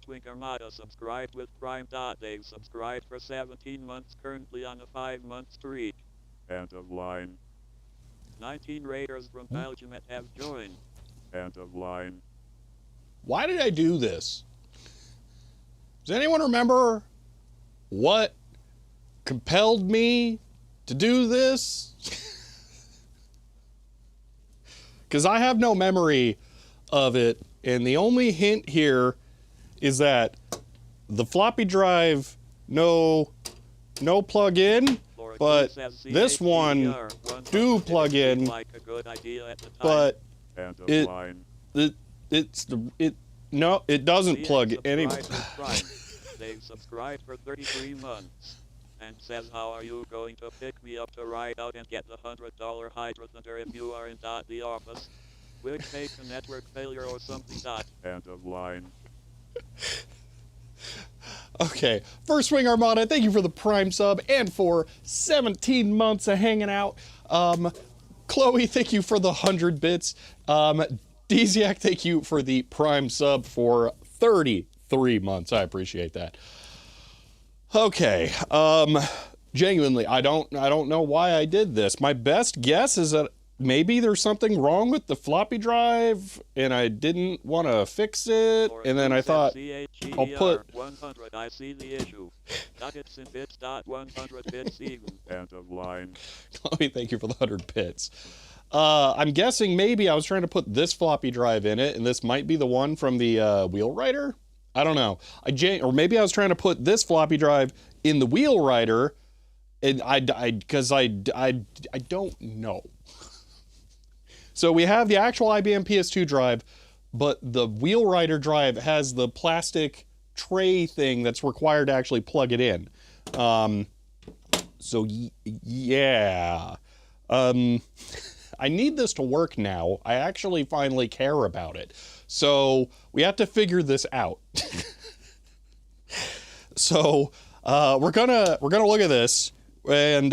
Twink Armada subscribed with Prime. They've subscribed for 17 months, currently on a 5-month streak. End of line. 19 raiders from Belgium have joined. End of line. Why did I do this? Does anyone remember what compelled me to do this? Because I have no memory of it, and the only hint here is that the floppy drive, no plug-in, but this one do plug in, but it doesn't plug anymore. They've subscribed for 33 months and says, how are you going to pick me up to ride out and get the $100 hydro thunder if you are in the office? Will take a network failure or something. End of line. Okay, First Swing Armada, thank you for the Prime sub and for 17 months of hanging out. Chloe, thank you for the 100 bits. Desiac, thank you for the Prime sub for 33 months. I appreciate that. Okay, genuinely, I don't know why I did this. My best guess is that maybe there's something wrong with the floppy drive and I didn't want to fix it, and then I thought I'll put 100. I see the issue. Nuggets in bits. 100 bits even. End of line. Chloe, thank you for the 100 bits. I'm guessing maybe I was trying to put this floppy drive in it, and this might be the one from the Wheelwriter. I don't know. Or maybe I was trying to put this floppy drive in the Wheelwriter, and I don't know. So we have the actual IBM PS2 drive, but the Wheelwriter drive has the plastic tray thing that's required to actually plug it in. So yeah. I need this to work now. I actually finally care about it. So we have to figure this out. So we're gonna look at this, and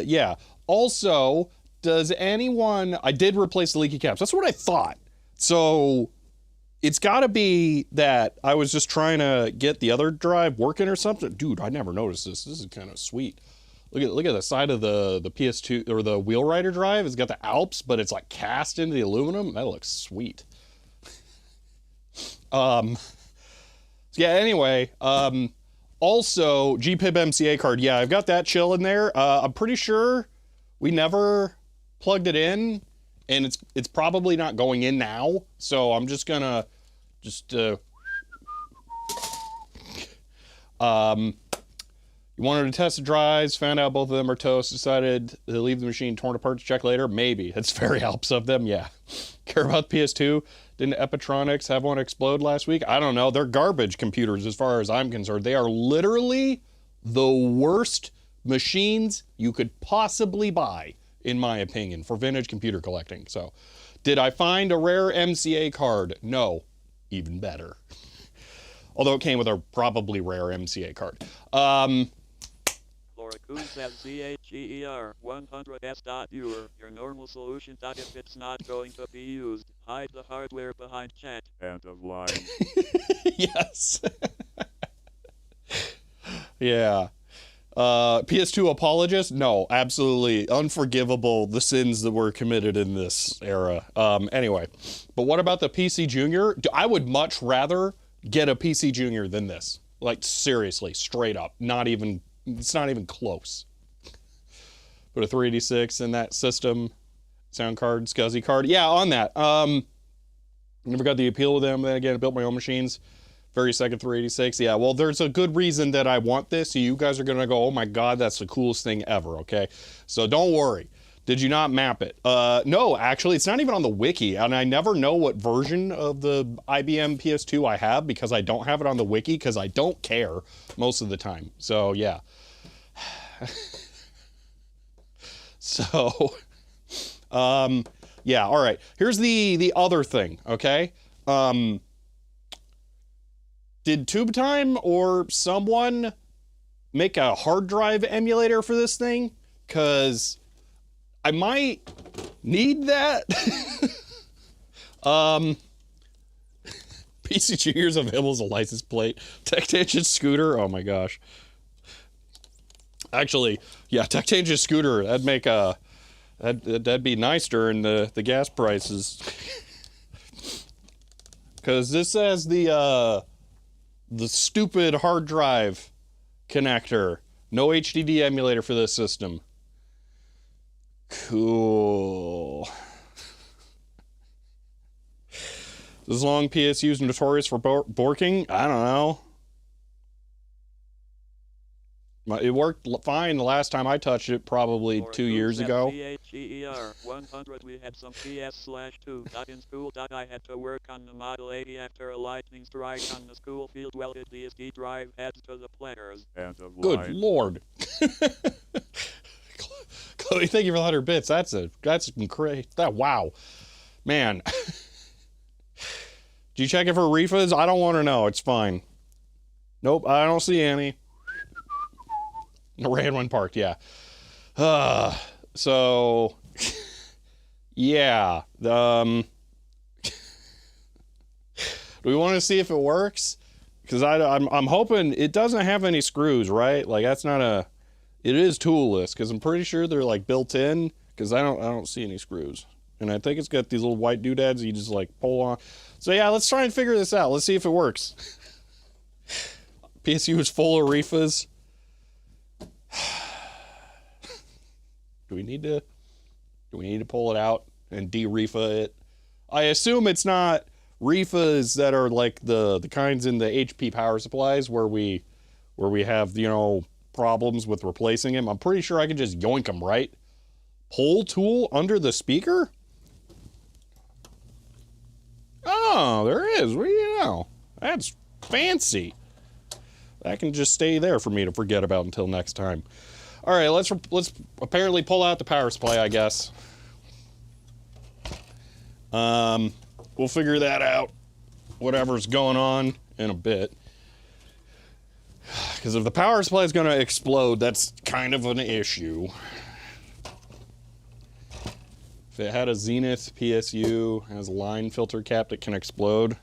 yeah. Also, does anyone? I did replace the leaky caps. That's what I thought. So it's got to be that I was just trying to get the other drive working or something. Dude, I never noticed this. This is kind of sweet. Look at the side of the PS2 or the Wheelwriter drive. It's got the Alps, but it's like cast into the aluminum. That looks sweet. So yeah, anyway, also GPIB MCA card. Yeah, I've got that chilling there. I'm pretty sure we never plugged it in, and it's probably not going in now. So I'm just gonna you wanted to test the drives, found out both of them are toast, decided to leave the machine torn apart to check later. Maybe. It's very Alps of them, yeah. Care about PS2? Didn't Epitronics have one explode last week? I don't know. They're garbage computers as far as I'm concerned. They are literally the worst machines you could possibly buy, in my opinion, for vintage computer collecting. So, did I find a rare MCA card? No. Even better. Although it came with a probably rare MCA card. Laura says CHER 100S.Viewer. Your normal solution. If it's not going to be used, hide the hardware behind chat. End of line. Yes. Yeah. PS2 apologist? No, absolutely unforgivable, the sins that were committed in this era. Anyway, but what about the PC Junior? I would much rather get a PC Junior than this. Like, seriously, straight up. It's not even close. Put a 386 in that system. Sound card, SCSI card. Yeah, on that. Never got the appeal with them. Then again, I built my own machines. Very second 386. Yeah, well, there's a good reason that I want this. So you guys are going to go, oh my God, that's the coolest thing ever, okay? So don't worry. Did you not map it? No, actually, it's not even on the wiki. And I never know what version of the IBM PS2 I have because I don't have it on the wiki because I don't care most of the time. So, yeah. So, yeah, all right. Here's the other thing, okay? Did Tube Time or someone make a hard drive emulator for this thing? Because I might need that. PC Junior's available as a license plate. Tech Tangent Scooter, oh my gosh. Actually, yeah, Tech Tangent Scooter, that'd make a... That'd be nice during the gas prices. Because this has the stupid hard drive connector. No HDD emulator for this system. Cool. This long PSU is notorious for borking? I don't know. It worked fine the last time I touched it, probably 2 years ago. CHER 100 we had some PS/2. In school I had to work on the Model 80 after a lightning strike on the school field welded the SD drive heads to the players. Good lord. Chloe, thank you for the 100 bits. That's great. Wow. Man. Do you check it for refas? I don't want to know. It's fine. Nope, I don't see any. Ran one parked, yeah. So, yeah. Do we want to see if it works? Because I'm hoping it doesn't have any screws, right? Like that's not a. It is toolless because I'm pretty sure they're like built in. Because I don't see any screws, and I think it's got these little white doodads you just like pull on. So yeah, let's try and figure this out. Let's see if it works. PSU is full of refas. Do we need to pull it out and de-refa it? I assume it's not refas that are like the kinds in the HP power supplies where we have, you know, problems with replacing them. I'm pretty sure I can just yoink them, right? Pull tool under the speaker? Oh, there is. What do you know? That's fancy. That can just stay there for me to forget about until next time. All right, let's apparently pull out the power supply, I guess. We'll figure that out, whatever's going on, in a bit. Because if the power supply is going to explode, that's kind of an issue. If it had a Zenith PSU, has a line filter cap that can explode.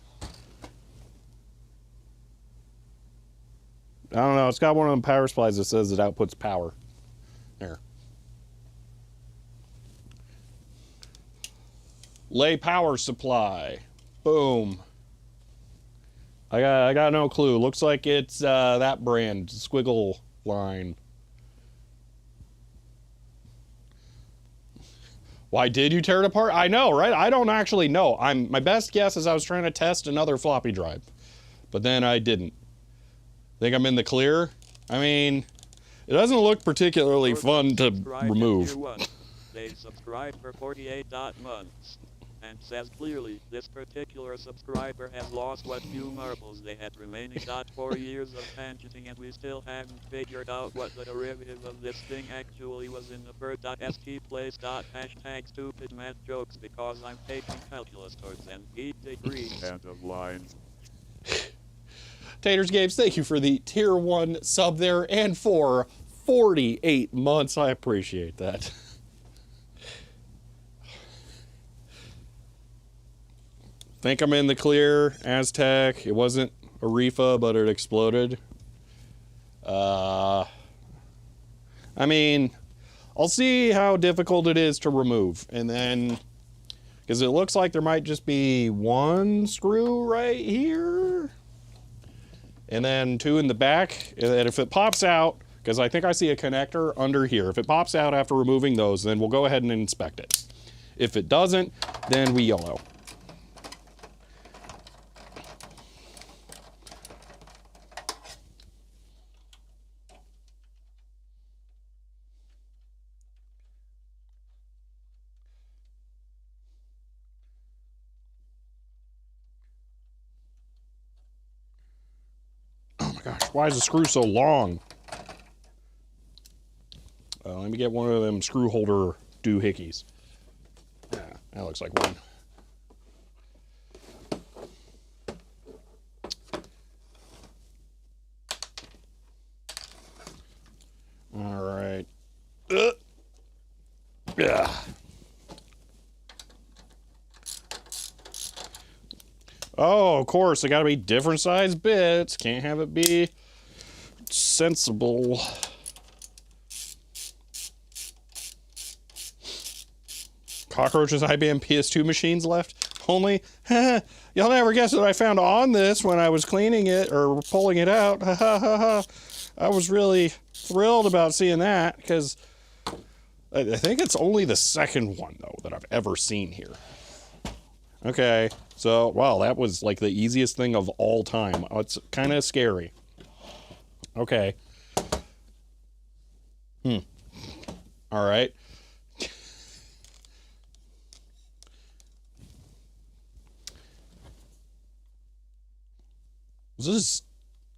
I don't know, it's got one of them power supplies that says it outputs power. There. Lay power supply. Boom. I got no clue. Looks like it's that brand, squiggle line. Why did you tear it apart? I know, right? I don't actually know. My best guess is I was trying to test another floppy drive, but then I didn't. Think I'm in the clear? I mean, it doesn't look particularly fun to remove. They subscribed for 48 months. And says clearly, this particular subscriber has lost what few marbles they had remaining. 4 years of tangenting and we still haven't figured out what the derivative of this thing actually was in the bird.st place. Hashtag stupid math jokes because I'm taking calculus towards an 8 degrees. End of line. Taters Games, thank you for the tier 1 sub there and for 48 months. I appreciate that. Think I'm in the clear, Aztec. It wasn't a refa, but it exploded. I mean, I'll see how difficult it is to remove. And then, because it looks like there might just be one screw right here. And then two in the back. And if it pops out, because I think I see a connector under here. If it pops out after removing those, then we'll go ahead and inspect it. If it doesn't, then we YOLO. Oh my gosh, why is the screw so long? Let me get one of them screw holder doohickeys. Yeah, that looks like one. All right. Yeah. Oh, of course, they gotta be different size bits. Can't have it be sensible. Cockroaches IBM PS2 machines left? Only? You'll never guess what I found on this when I was cleaning it or pulling it out. I was really thrilled about seeing that because I think it's only the second one, though, that I've ever seen here. Okay, so, wow, that was like the easiest thing of all time. It's kind of scary. Okay. All right. This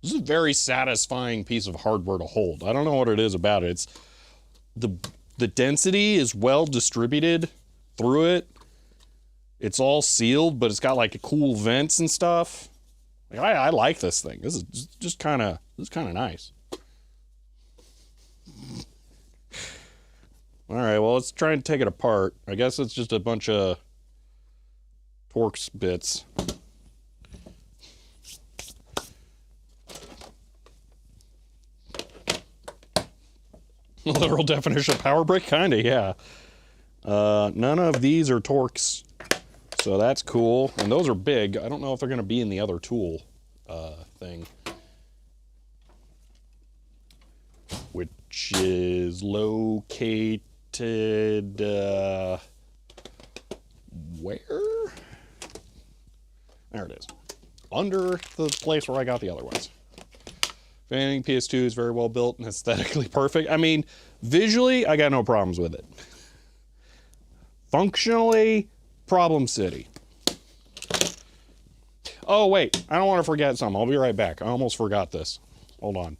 is a very satisfying piece of hardware to hold. I don't know what it is about it. It's the density is well distributed through it. It's all sealed, but it's got like cool vents and stuff. Like, I like this thing. This is just kind of nice. All right, well, let's try and take it apart. I guess it's just a bunch of Torx bits. Literal definition of power brick? Kinda, yeah. None of these are Torx, so that's cool. And those are big. I don't know if they're going to be in the other tool thing. Which is located... where? There it is. Under the place where I got the other ones. If anything, PS2 is very well built and aesthetically perfect. I mean, visually, I got no problems with it. Functionally, problem city. Oh, wait. I don't want to forget something. I'll be right back. I almost forgot this. Hold on.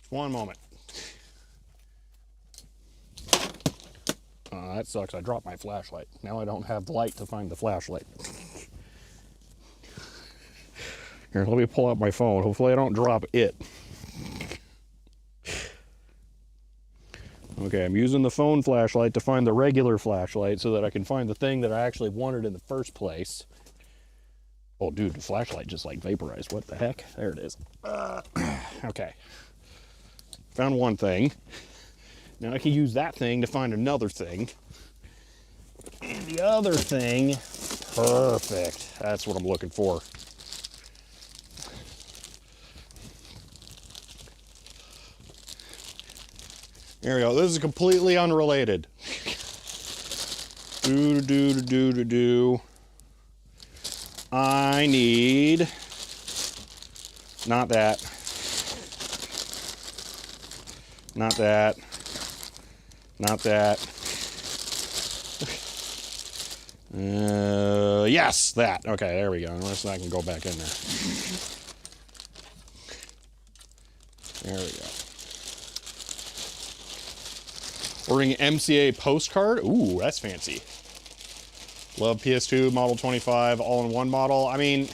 One moment. That sucks. I dropped my flashlight. Now I don't have the light to find the flashlight. Here, let me pull out my phone. Hopefully I don't drop it. Okay, I'm using the phone flashlight to find the regular flashlight so that I can find the thing that I actually wanted in the first place. Oh, dude, the flashlight just like vaporized. What the heck? There it is. Okay. Found one thing. Now I can use that thing to find another thing. And the other thing, perfect. That's what I'm looking for. There we go. This is completely unrelated. I need, not that. Not that. Not that. Yes, that. Okay, there we go. Unless I can go back in there. There we go. Ordering MCA postcard. Ooh, that's fancy. Love PS2 Model 25 all-in-one model. I mean,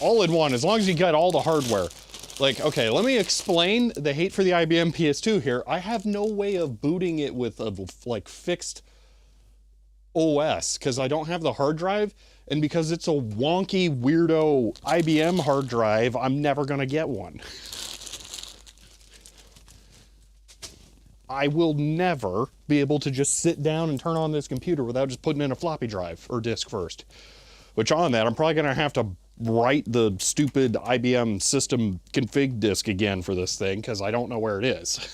all-in-one, as long as you got all the hardware. Like, okay, let me explain the hate for the IBM PS2 here. I have no way of booting it with a, like, fixed OS, because I don't have the hard drive, and because it's a wonky, weirdo IBM hard drive, I'm never going to get one. I will never be able to just sit down and turn on this computer without just putting in a floppy drive or disk first. Which on that, I'm probably going to have to write the stupid IBM system config disk again for this thing, because I don't know where it is.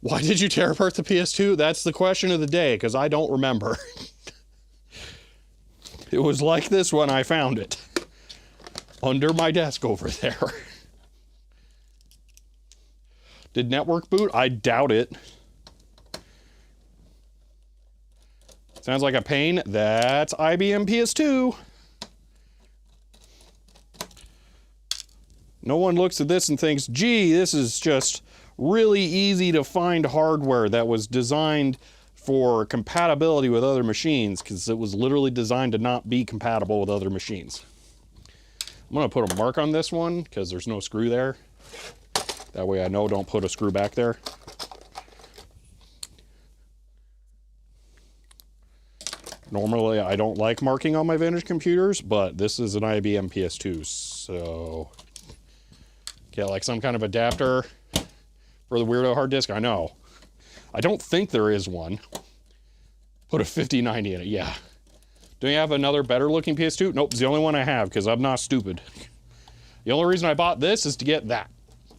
Why did you tear apart the PS2? That's the question of the day, because I don't remember. It was like this when I found it. Under my desk over there. Did network boot? I doubt it. Sounds like a pain. That's IBM PS2. No one looks at this and thinks, gee, this is just really easy to find hardware that was designed for compatibility with other machines, because it was literally designed to not be compatible with other machines. I'm going to put a mark on this one because there's no screw there. That way I know don't put a screw back there. Normally I don't like marking on my vintage computers, but this is an IBM PS2, so get like some kind of adapter for the weirdo hard disk. I know. I don't think there is one. Put a 5090 in it, yeah. Do you have another better looking PS2? Nope, it's the only one I have because I'm not stupid. The only reason I bought this is to get that.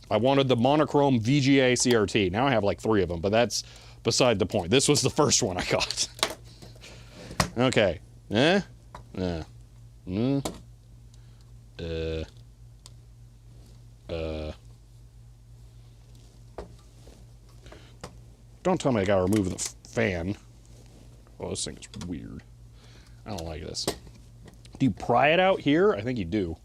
I wanted the monochrome VGA CRT. Now I have like 3 of them, but that's beside the point. This was the first one I got. Okay. Don't tell me I gotta remove the fan. Oh, this thing is weird. I don't like this. Do you pry it out here? I think you do.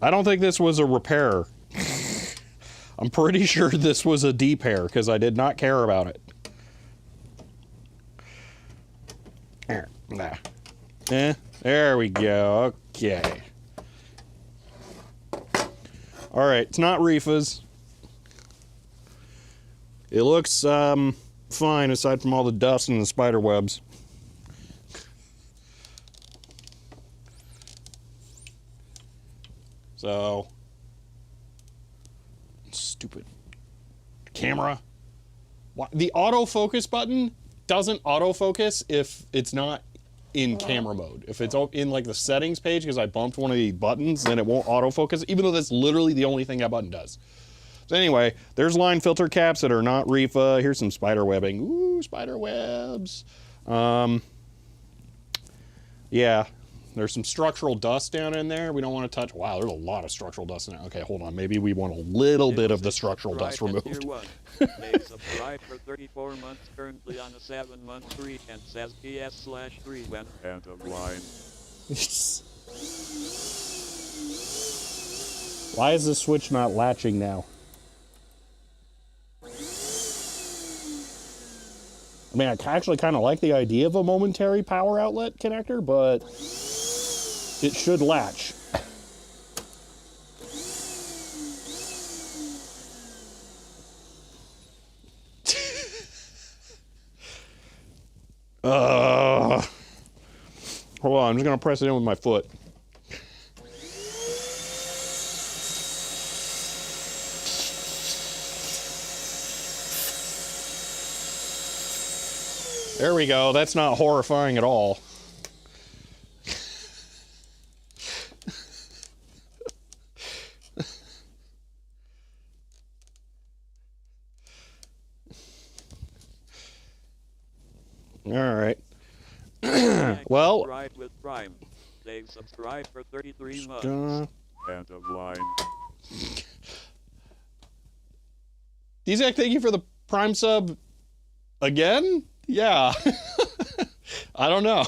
I don't think this was a repair. I'm pretty sure this was a depair because I did not care about it. There we go. Okay. All right, it's not Rifa's. It looks fine aside from all the dust and the spider webs. So, stupid camera. The autofocus button doesn't autofocus if it's not in camera mode. If it's in like the settings page because I bumped one of the buttons, then it won't autofocus, even though that's literally the only thing that button does. So anyway, there's line filter caps that are not Rifa. Here's some spider webbing. Ooh, spider webs. Yeah. There's some structural dust down in there we don't want to touch. Wow, there's a lot of structural dust in there. Okay, hold on. Maybe we want a little bit of the structural dust removed. They subscribe for 34 months, currently on a 7-month free, and says PS/3 when End of line. Why is the switch not latching now? I mean, I actually kind of like the idea of a momentary power outlet connector, but it should latch. Hold on, I'm just gonna press it in with my foot. There we go. That's not horrifying at all. All right. Well, subscribed with Prime. They've subscribed for 33 months. End of line. Dzak, thank you for the Prime sub again? Yeah. I don't know.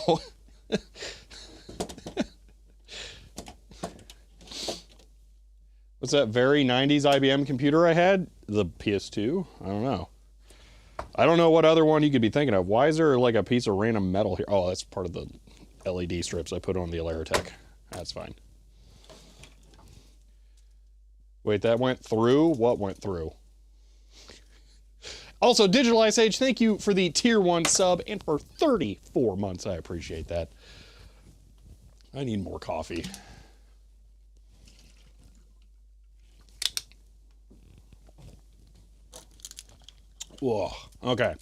What's that very 90s IBM computer I had? The PS2? I don't know. I don't know what other one you could be thinking of. Why is there like a piece of random metal here? Oh, that's part of the LED strips I put on the Alertech. That's fine. Wait, that went through? What went through? Also, Digital Ice Age, thank you for the tier 1 sub and for 34 months. I appreciate that. I need more coffee. Whoa, okay.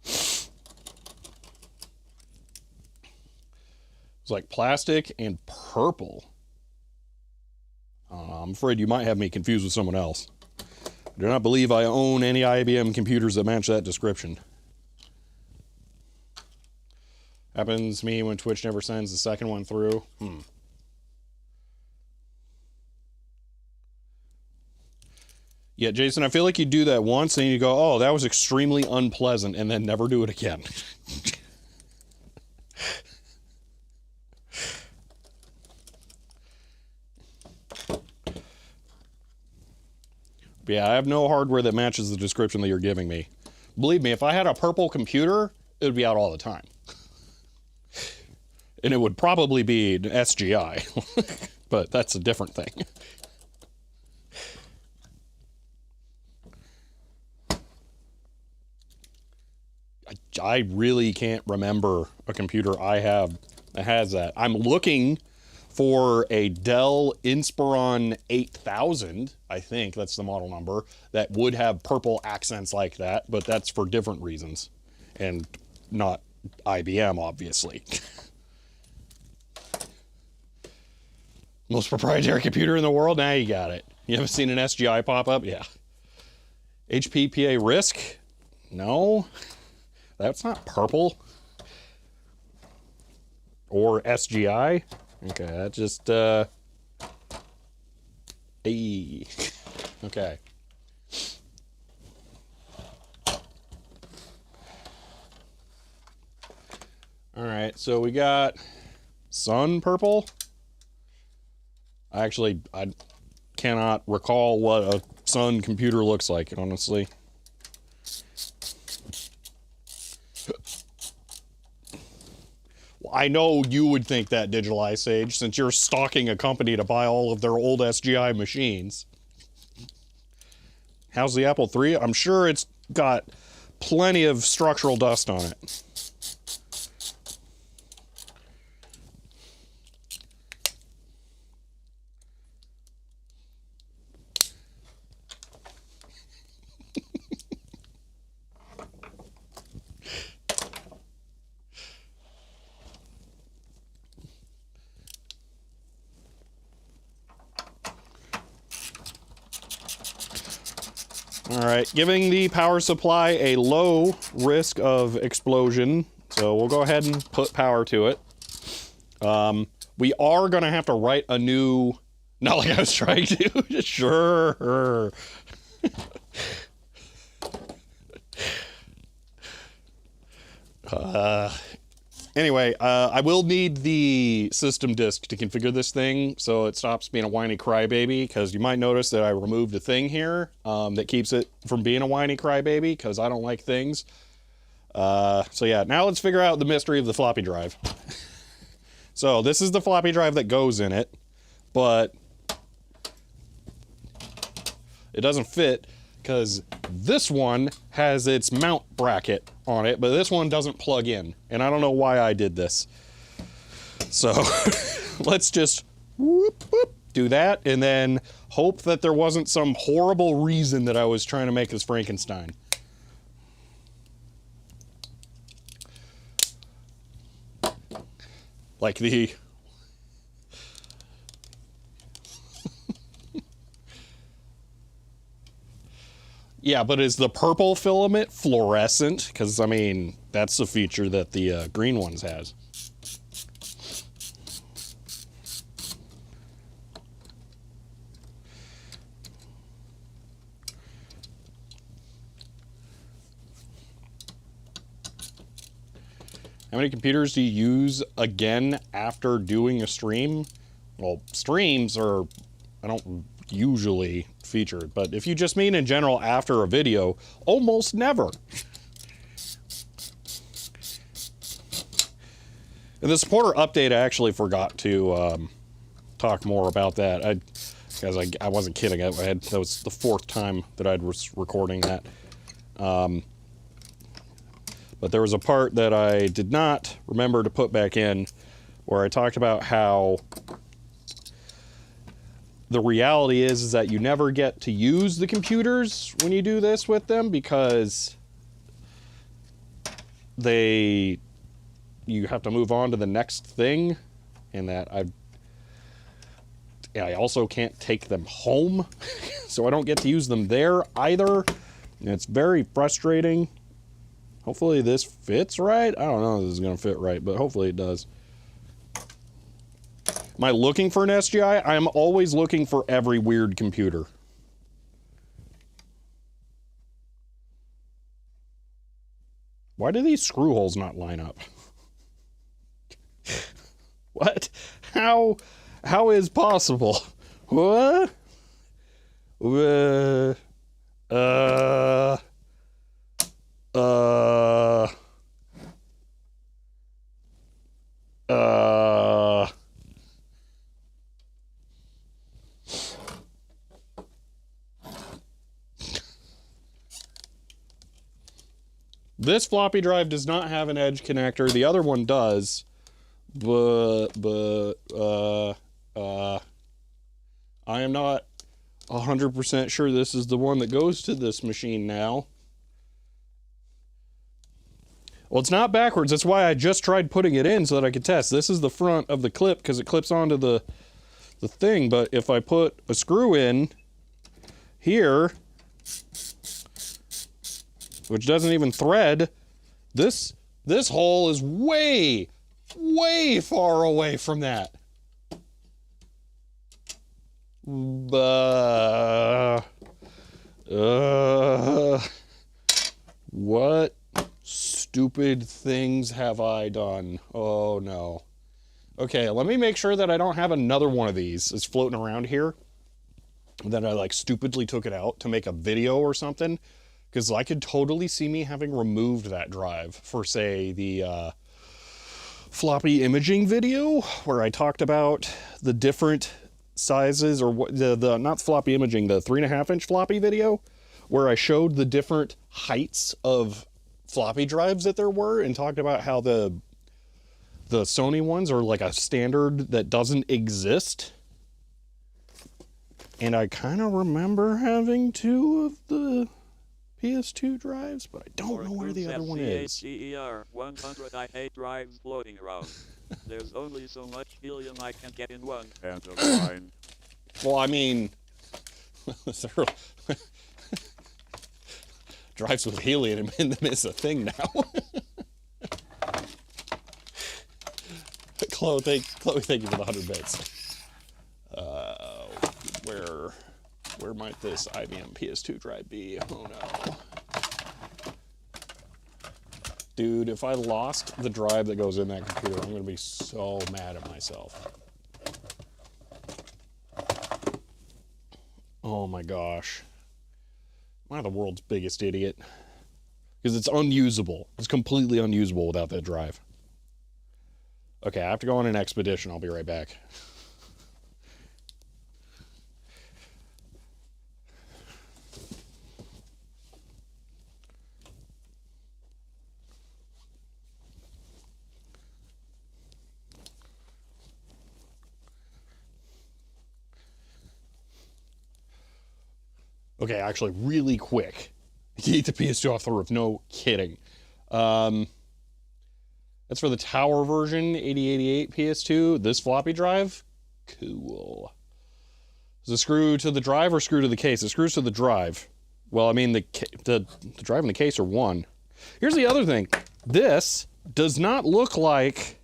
It's like plastic and purple. I'm afraid you might have me confused with someone else. I do not believe I own any IBM computers that match that description. Happens to me when Twitch never sends the second one through. Yeah, Jason, I feel like you do that once and you go, oh, that was extremely unpleasant, and then never do it again. Yeah, I have no hardware that matches the description that you're giving me. Believe me, if I had a purple computer, it would be out all the time. And it would probably be an SGI, but that's a different thing. I really can't remember a computer I have that has that. I'm looking for a Dell Inspiron 8000, I think that's the model number, that would have purple accents like that, but that's for different reasons. And not IBM, obviously. Most proprietary computer in the world? Now you got it. You haven't seen an SGI pop up? Yeah. HPPA RISC? No. That's not purple. Or SGI? Okay, that just, hey. Okay. All right, so we got sun purple. I cannot recall what a sun computer looks like, honestly. I know you would think that, Digital Ice Age, since you're stalking a company to buy all of their old SGI machines. How's the Apple III? I'm sure it's got plenty of structural dust on it. All right, giving the power supply a low risk of explosion, so we'll go ahead and put power to it. We are going to have to write a new, not like I was trying to, sure. Anyway, I will need the system disk to configure this thing so it stops being a whiny crybaby, because you might notice that I removed a thing here that keeps it from being a whiny crybaby, because I don't like things. So yeah, now let's figure out the mystery of the floppy drive. So this is the floppy drive that goes in it, but it doesn't fit because this one has its mount bracket on it, but this one doesn't plug in, and I don't know why I did this. So let's just whoop, whoop, do that, and then hope that there wasn't some horrible reason that I was trying to make this Frankenstein. Like the... Yeah, but is the purple filament fluorescent? Because, I mean, that's the feature that the green ones has. How many computers do you use again after doing a stream? Well, streams are... I don't usually featured. But if you just mean in general after a video, almost never. In the supporter update, I actually forgot to talk more about that. Because I wasn't kidding. That was the 4th time that I was recording that. But there was a part that I did not remember to put back in where I talked about how the reality is that you never get to use the computers when you do this with them because you have to move on to the next thing, and that I also can't take them home, so I don't get to use them there either. And it's very frustrating. Hopefully this fits right. I don't know if this is going to fit right, but hopefully it does. Am I looking for an SGI? I am always looking for every weird computer. Why do these screw holes not line up? What? How is possible? What? This floppy drive does not have an edge connector. The other one does, but I am not 100% sure this is the one that goes to this machine now. Well, it's not backwards. That's why I just tried putting it in so that I could test. This is the front of the clip because it clips onto the thing. But if I put a screw in here, which doesn't even thread, this hole is way, way far away from that. What stupid things have I done? Oh no. Okay, let me make sure that I don't have another one of these that's floating around here. That I like stupidly took it out to make a video or something. Because I could totally see me having removed that drive for, say, the floppy imaging video where I talked about the different sizes, or what the not floppy imaging, the 3.5-inch floppy video, where I showed the different heights of floppy drives that there were and talked about how the Sony ones are like a standard that doesn't exist. And I kind of remember having 2 of the PS2 drives, but I don't know where the other one is. 100 I hate drives floating around. There's only so much helium I can get in one. And a line. Well, I mean, drives with helium in them is a thing now. Chloe, thank you for the 100 bits. Where might this IBM PS2 drive be? Oh no. Dude, if I lost the drive that goes in that computer, I'm going to be so mad at myself. Oh my gosh. Am I the world's biggest idiot? Because it's unusable. It's completely unusable without that drive. Okay, I have to go on an expedition. I'll be right back. Okay, actually, really quick. Get the PS2 off the roof. No kidding. That's for the tower version, 8088 PS2. This floppy drive? Cool. Does it screw to the drive or screw to the case? It screws to the drive. Well, I mean, the drive and the case are one. Here's the other thing. This does not look like...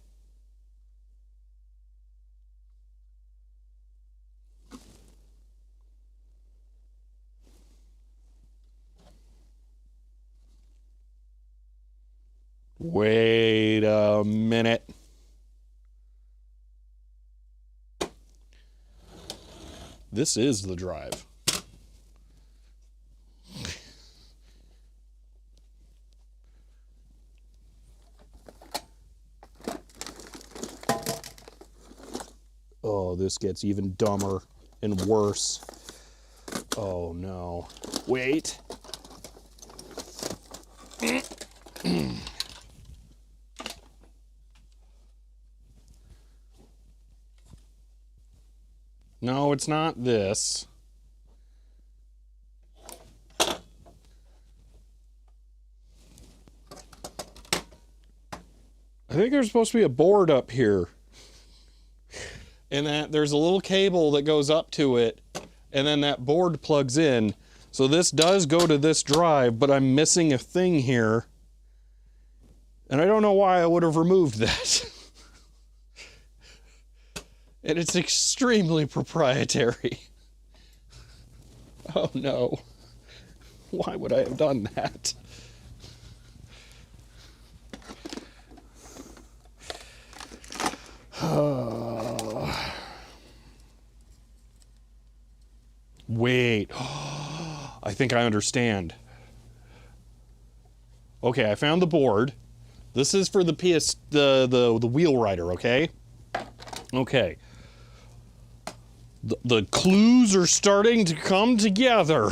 Wait a minute. this is the drive. Oh, this gets even dumber and worse. Oh no. Wait. No, it's not this. I think there's supposed to be a board up here. And that there's a little cable that goes up to it, and then that board plugs in. So this does go to this drive, but I'm missing a thing here. And I don't know why I would have removed that. And it's extremely proprietary. Oh no. Why would I have done that? Wait. I think I understand. Okay, I found the board. This is for the the wheel rider, okay? Okay. The clues are starting to come together.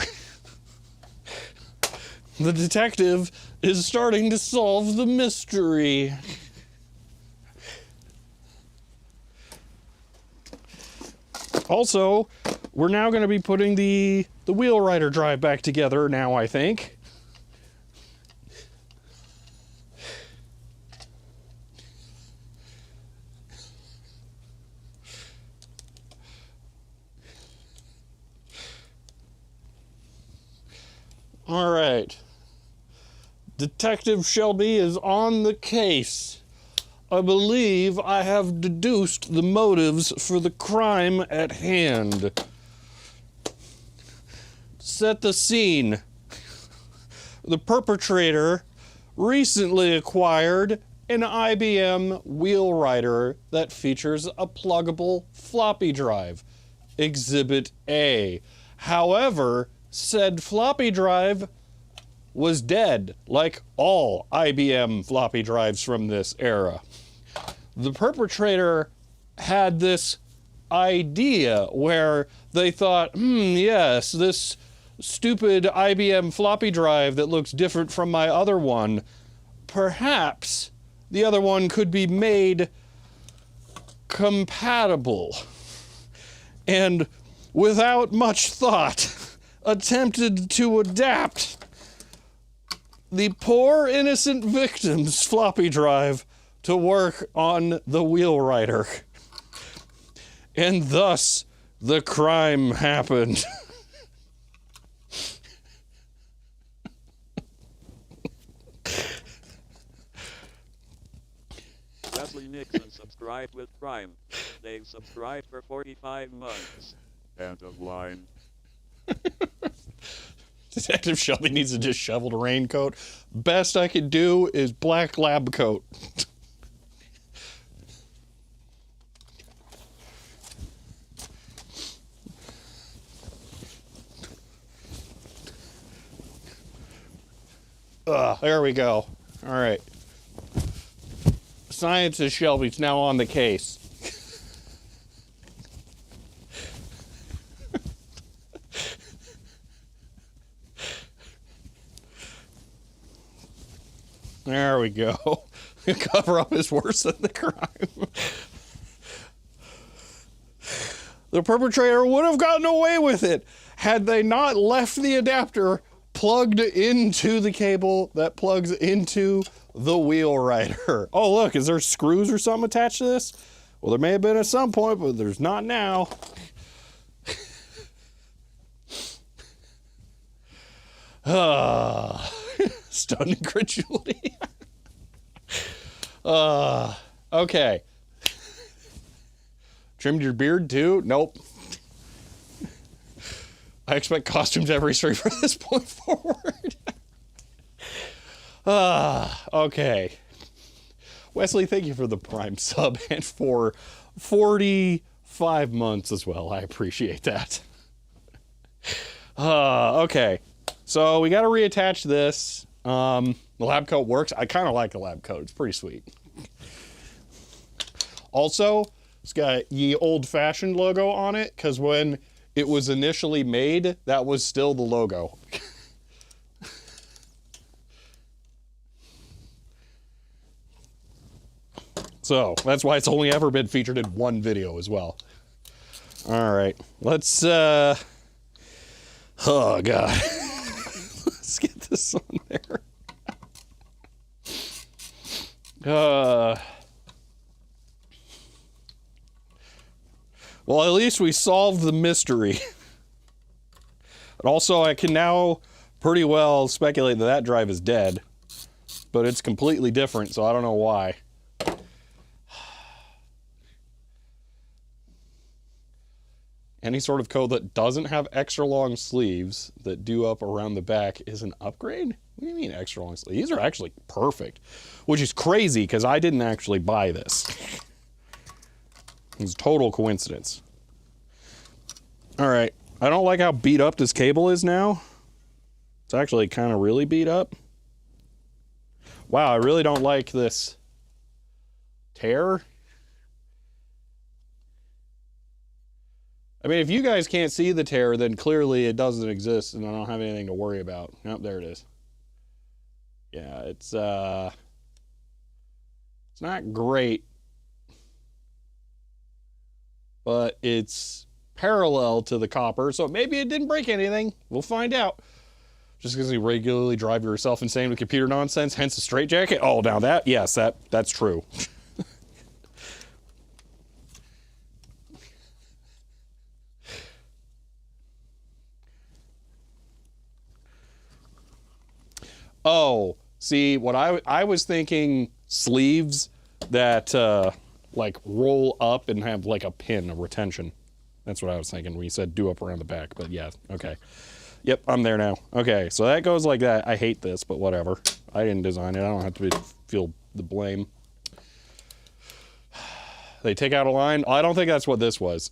The detective is starting to solve the mystery. Also, we're now going to be putting the wheel rider drive back together now, I think. All right. Detective Shelby is on the case. I believe I have deduced the motives for the crime at hand. Set the scene. The perpetrator recently acquired an IBM wheel rider that features a pluggable floppy drive, Exhibit A. However, said floppy drive was dead, like all IBM floppy drives from this era. The perpetrator had this idea where they thought, yes, this stupid IBM floppy drive that looks different from my other one, perhaps the other one could be made compatible. And without much thought, attempted to adapt the poor innocent victim's floppy drive to work on the wheel rider. And thus, the crime happened. Wesley Nixon subscribed with Prime. They've subscribed for 45 months. End of line. Detective Shelby needs a disheveled raincoat. Best I could do is black lab coat. There we go. All right. Scientist Shelby's now on the case. There we go. Cover up is worse than the crime. The perpetrator would have gotten away with it had they not left the adapter plugged into the cable that plugs into the wheel rider. Oh, look, is there screws or something attached to this? Well, there may have been at some point, but there's not now. Stunned incredulity. Okay. Trimmed your beard too? Nope. I expect costumes every history from this point forward. Okay. Wesley, thank you for the Prime sub and for 45 months as well. I appreciate that. Okay. So we got to reattach this. The lab coat works. I kind of like the lab coat. It's pretty sweet. Also, it's got Ye Old Fashioned logo on it because when it was initially made, that was still the logo. So that's why it's only ever been featured in one video as well. All right, let's, oh God. Let's get this on there. Well, at least we solved the mystery. But also, I can now pretty well speculate that that drive is dead. But it's completely different, so I don't know why. Any sort of code that doesn't have extra long sleeves that do up around the back is an upgrade? What do you mean extra long sleeves? These are actually perfect, which is crazy because I didn't actually buy this. It's a total coincidence. All right, I don't like how beat up this cable is now. It's actually kind of really beat up. Wow, I really don't like this tear. I mean, if you guys can't see the tear, then clearly it doesn't exist and I don't have anything to worry about. Nope, there it is. Yeah, it's not great, but it's parallel to the copper, so maybe it didn't break anything. We'll find out. Just because you regularly drive yourself insane with computer nonsense, hence the straitjacket. Oh, now that, yes, that's true. Oh, see, what I was thinking sleeves that like roll up and have like a pin, a retention. That's what I was thinking when you said do up around the back, but yeah, okay. Yep, I'm there now. Okay, so that goes like that. I hate this, but whatever. I didn't design it. I don't have to feel the blame. They take out a line. I don't think that's what this was.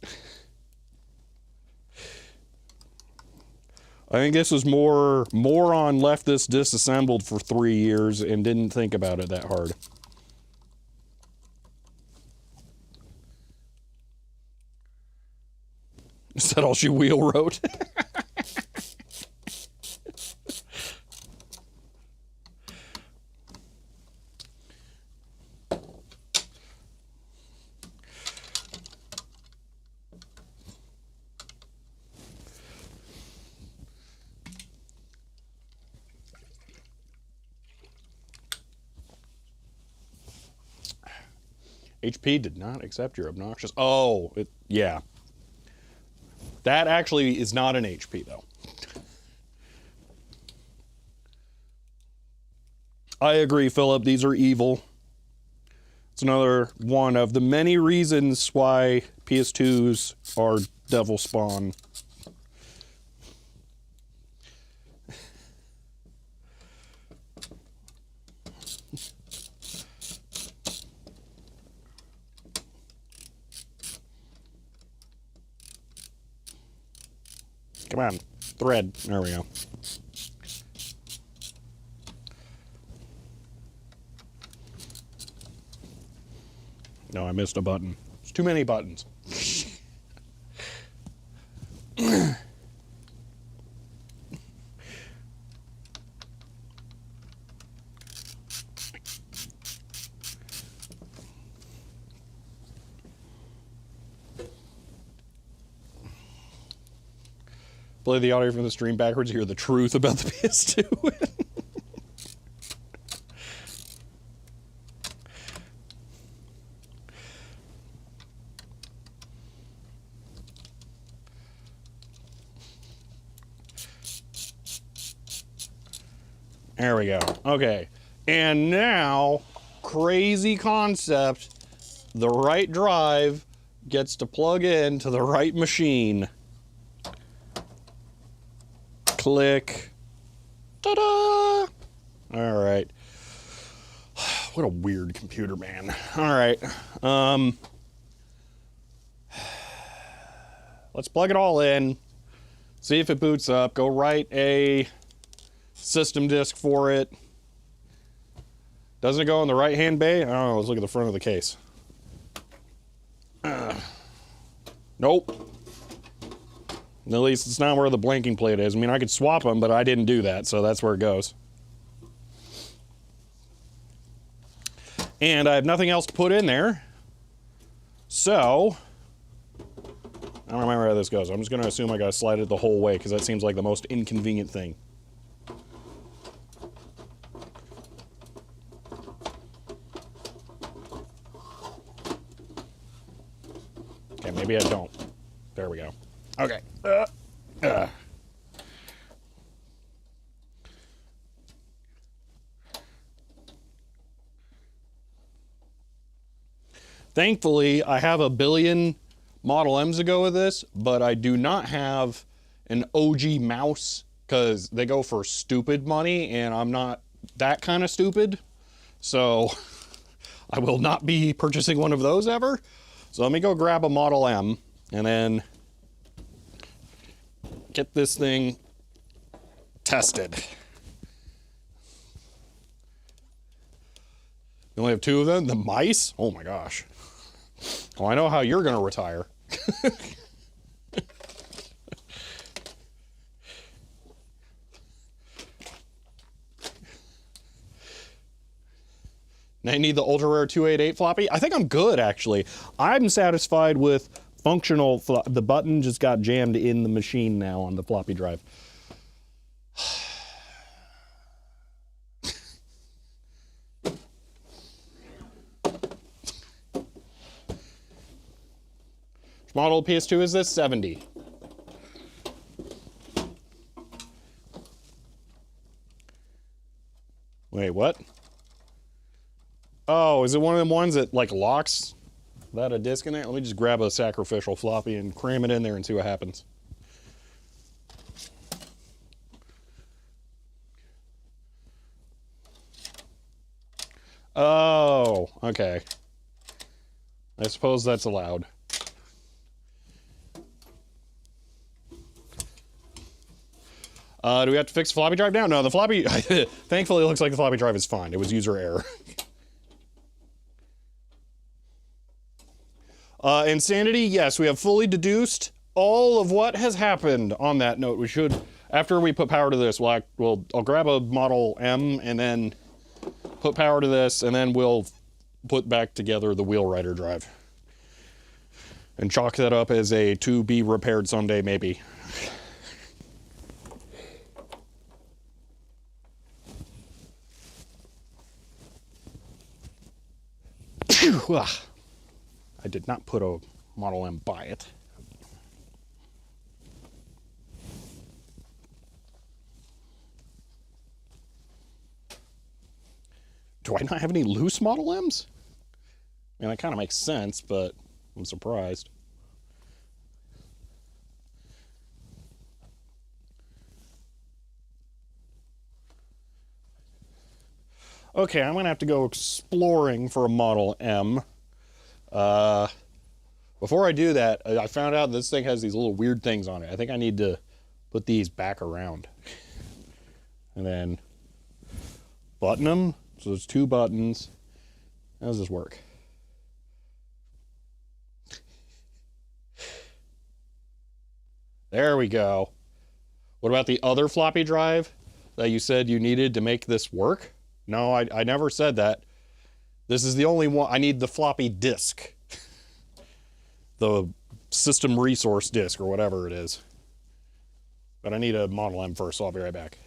I think this was more moron left this disassembled for 3 years and didn't think about it that hard. Is that all she wheel wrote? HP did not accept your obnoxious. Oh, yeah. That actually is not an HP, though. I agree, Philip. These are evil. It's another one of the many reasons why PS2s are devil spawn. Come on, thread. There we go. No, I missed a button. There's too many buttons. Play the audio from the stream backwards, hear the truth about the PS2. There we go. Okay. And now, crazy concept, the right drive gets to plug in to the right machine. Click. Ta-da! All right. What a weird computer, man. All right. Let's plug it all in. See if it boots up. Go write a system disk for it. Doesn't it go in the right-hand bay? I don't know. Let's look at the front of the case. Nope. At least it's not where the blanking plate is. I mean, I could swap them, but I didn't do that, so that's where it goes. And I have nothing else to put in there. So, I don't remember how this goes. I'm just going to assume I got to slide it the whole way, because that seems like the most inconvenient thing. Okay, maybe I don't. There we go. Okay. Thankfully, I have a billion Model M's to go with this, but I do not have an OG mouse because they go for stupid money, and I'm not that kind of stupid. So I will not be purchasing one of those ever. So let me go grab a Model M and then get this thing tested. You only have two of them? The mice? Oh my gosh. Well, I know how you're going to retire. Now you need the ultra rare 288 floppy. I think I'm good, actually. I'm satisfied with functional. The button just got jammed in the machine now on the floppy drive. Which model of PS2 is this? 70. Wait, what? Oh, is it one of them ones that like locks that a disc in there? Let me just grab a sacrificial floppy and cram it in there and see what happens. Oh, okay. I suppose that's allowed. Do we have to fix the floppy drive now? No, the floppy, thankfully it looks like the floppy drive is fine. It was user error. Insanity, yes, we have fully deduced all of what has happened on that note. We should, after we put power to this, I'll grab a Model M and then put power to this, and then we'll put back together the wheel rider drive. And chalk that up as a to be repaired someday, maybe. I did not put a Model M by it. Do I not have any loose Model M's? I mean, that kind of makes sense, but I'm surprised. Okay, I'm going to have to go exploring for a Model M. Before I do that, I found out this thing has these little weird things on it. I think I need to put these back around. And then button them. So there's two buttons. How does this work? There we go. What about the other floppy drive that you said you needed to make this work? No, I never said that. This is the only one. I need the floppy disk. The system resource disk or whatever it is. But I need a Model M first, so I'll be right back.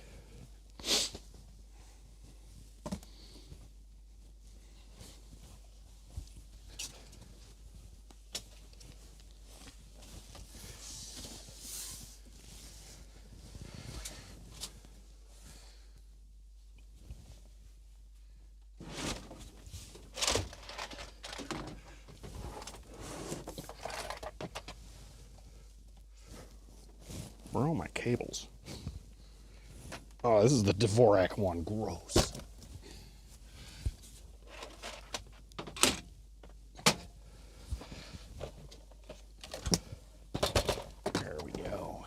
Where are all my cables? Oh, this is the Dvorak one. Gross. There we go.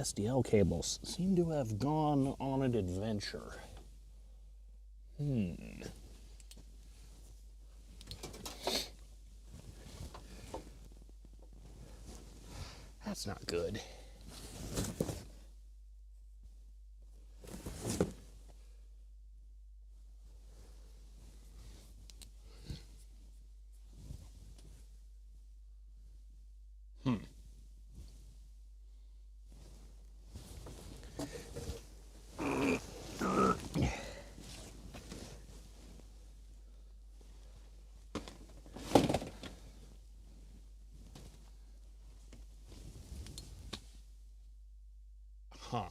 SDL cables seem to have gone on an adventure. That's not good. Huh.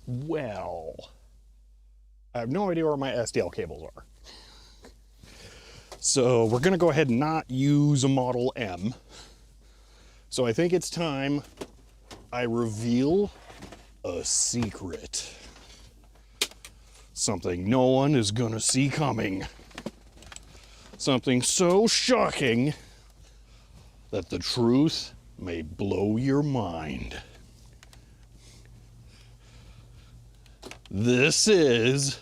Well, I have no idea where my SDL cables are. So we're going to go ahead and not use a Model M. So I think it's time I reveal a secret. Something no one is going to see coming. Something so shocking that the truth may blow your mind. This is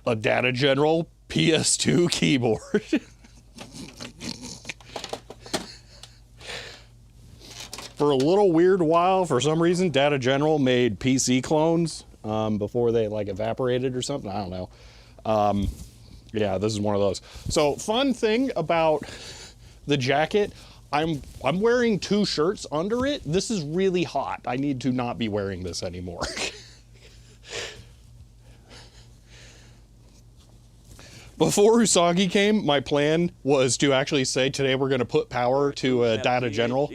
a Data General PS2 keyboard. For a little weird while, for some reason, Data General made PC clones before they like evaporated or something. I don't know. Yeah, this is one of those. So, fun thing about the jacket, I'm wearing 2 shirts under it. This is really hot. I need to not be wearing this anymore. Before Usagi came, my plan was to actually say today we're going to put power to a Data General.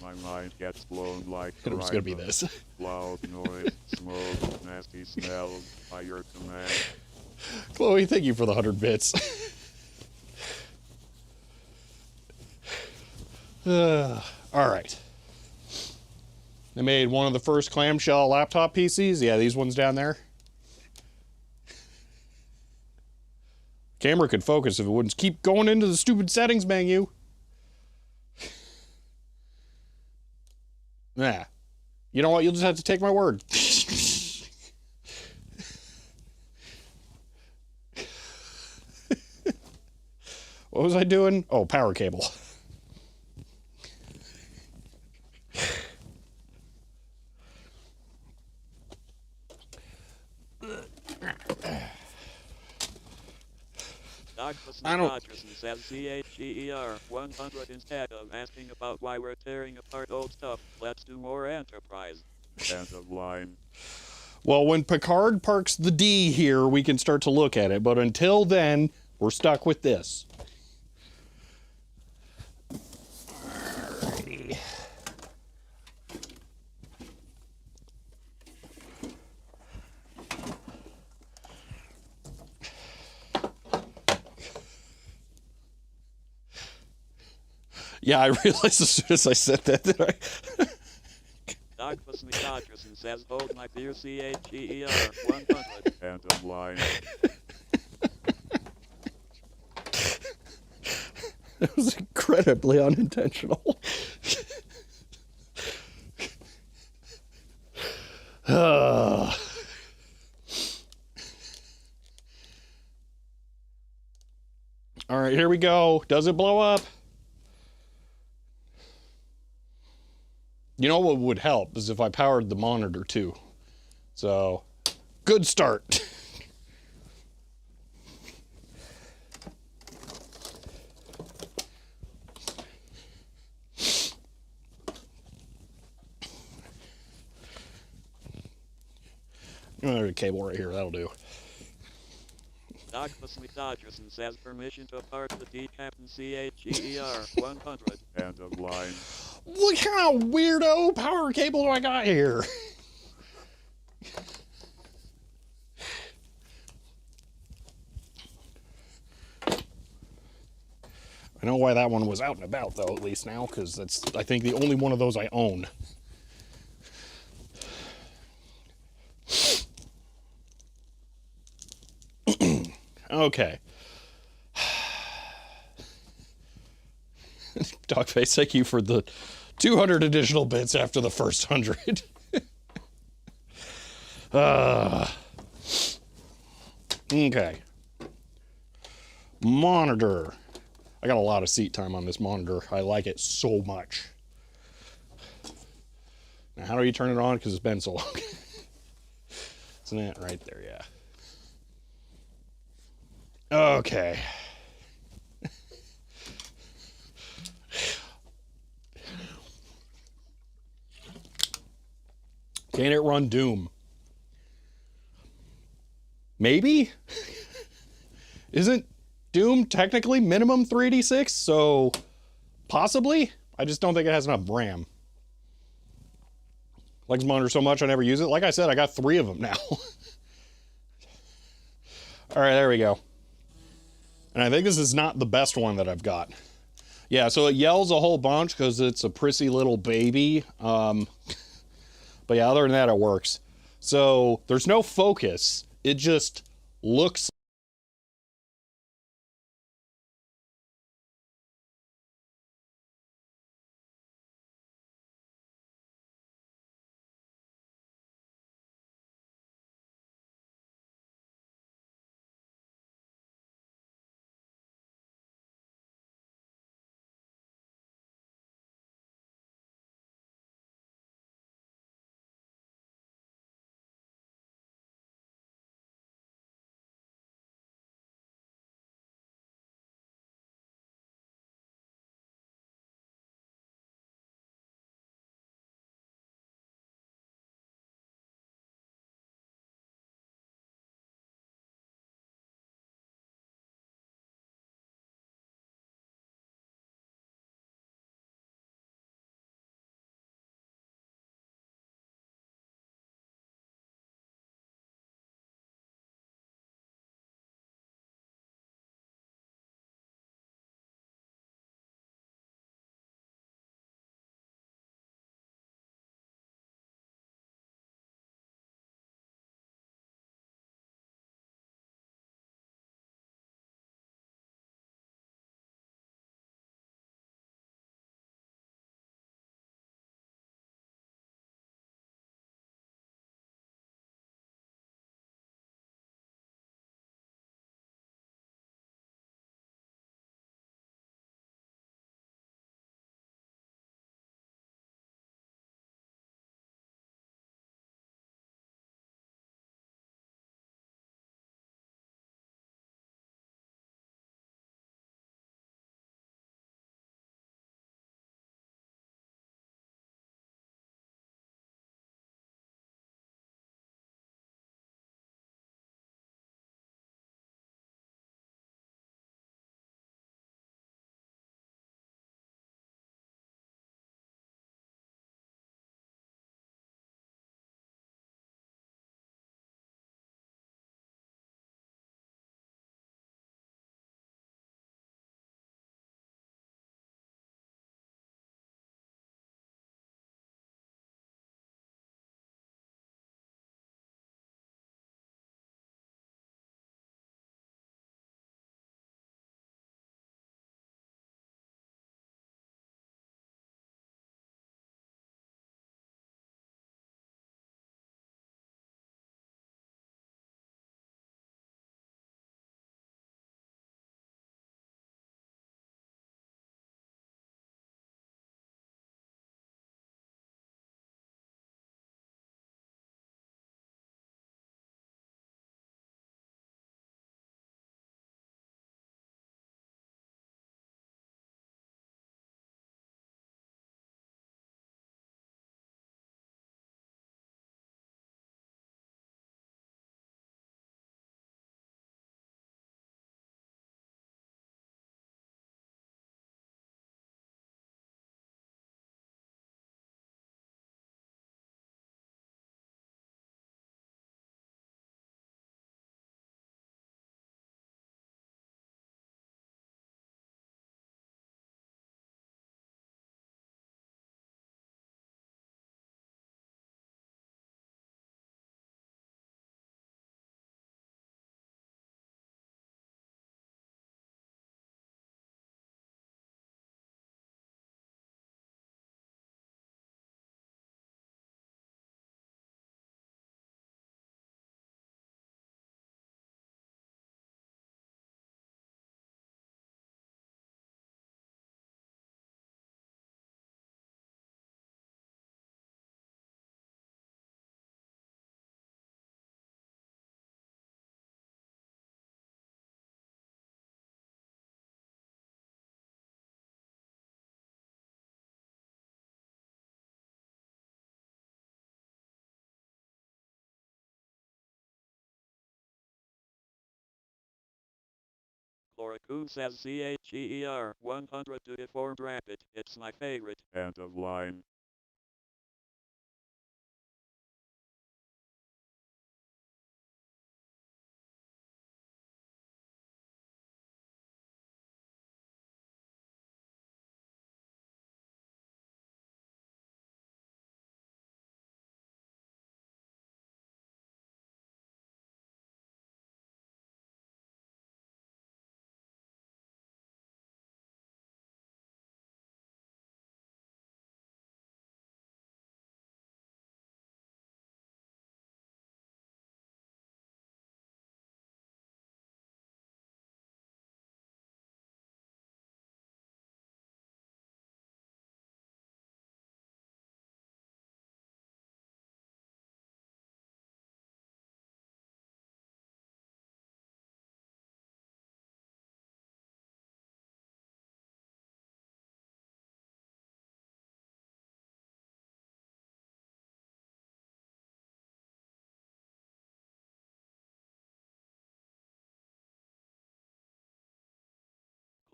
My mind gets blown like It was going to be this. loud noise, smoke, nasty smell, by your command. Chloe, thank you for the 100 bits. All right. They made one of the first clamshell laptop PCs. Yeah, these ones down there. Camera could focus if it wouldn't keep going into the stupid settings menu. Nah. You know what? You'll just have to take my word. What was I doing? Oh, power cable. I don't. Rogerson says CHER 100 instead of asking about why we're tearing apart old stuff. Let's do more Enterprise. End of line. Well, when Picard parks the D here, we can start to look at it. But until then, we're stuck with this. Alrighty. Yeah, I realized as soon as I said that I... Douglas McDodgerson says, hold my beer CHER 100. End of line. That was incredibly unintentional. All right, here we go. Does it blow up? You know what would help is if I powered the monitor too. So, good start. cable right here. That'll do. Doc Dodgerson says permission to park the decap and CHER 100. End of line. What kind of weirdo power cable do I got here? I know why that one was out and about, though, at least now, because that's, I think, the only one of those I own. Okay. Dogface, thank you for the 200 additional bits after the first 100. Okay. Monitor. I got a lot of seat time on this monitor. I like it so much. Now, how do you turn it on? Because it's been so long. Isn't it right there? Yeah. Okay. Can it run Doom? Maybe? Isn't Doom technically minimum 386? So possibly? I just don't think it has enough RAM. Like this monitor so much I never use it. Like I said, I got 3 of them now. All right, there we go. And I think this is not the best one that I've got. Yeah, so it yells a whole bunch because it's a prissy little baby. But yeah, other than that, it works. So there's no focus. It just looks Chlorocoon says CHEER 100 to deformed rabbit. It's my favorite. End of line.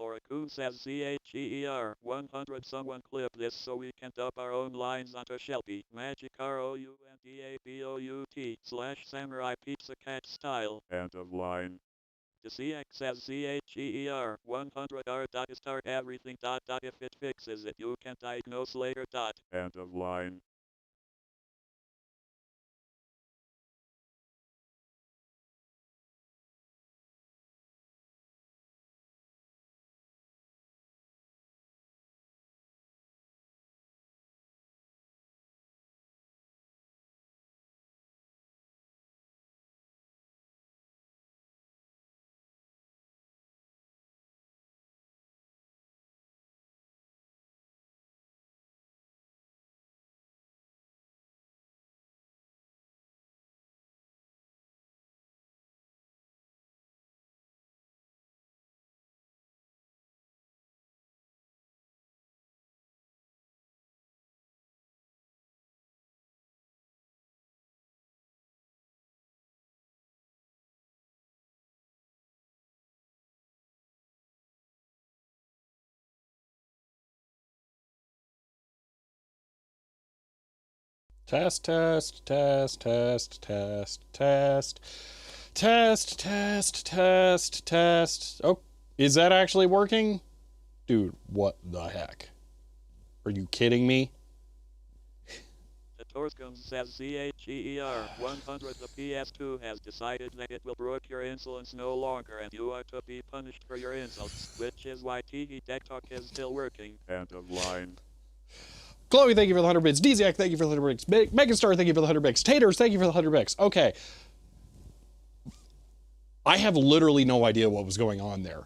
Chlorocoon says CHEER 100. Someone clip this so we can dub our own lines onto Shelby. Magic ROUNDABOUT /Samurai Pizza Cat style. End of line. The CX says CHEER 100 R. Start everything. If it fixes it, you can diagnose later. End of line. Test, test, test, test, test, test, test, test, test, test. Oh, is that actually working? Dude, what the heck? Are you kidding me? The Torscom says CHEER 100. The PS2 has decided that it will broke your insolence no longer and you are to be punished for your insults, which is why TV Tech Talk is still working. End of line. Chloe, thank you for the 100 bits. Dziak, thank you for the 100 bits. Megastar, thank you for the 100 bits. Taters, thank you for the 100 bits. Okay. I have literally no idea what was going on there.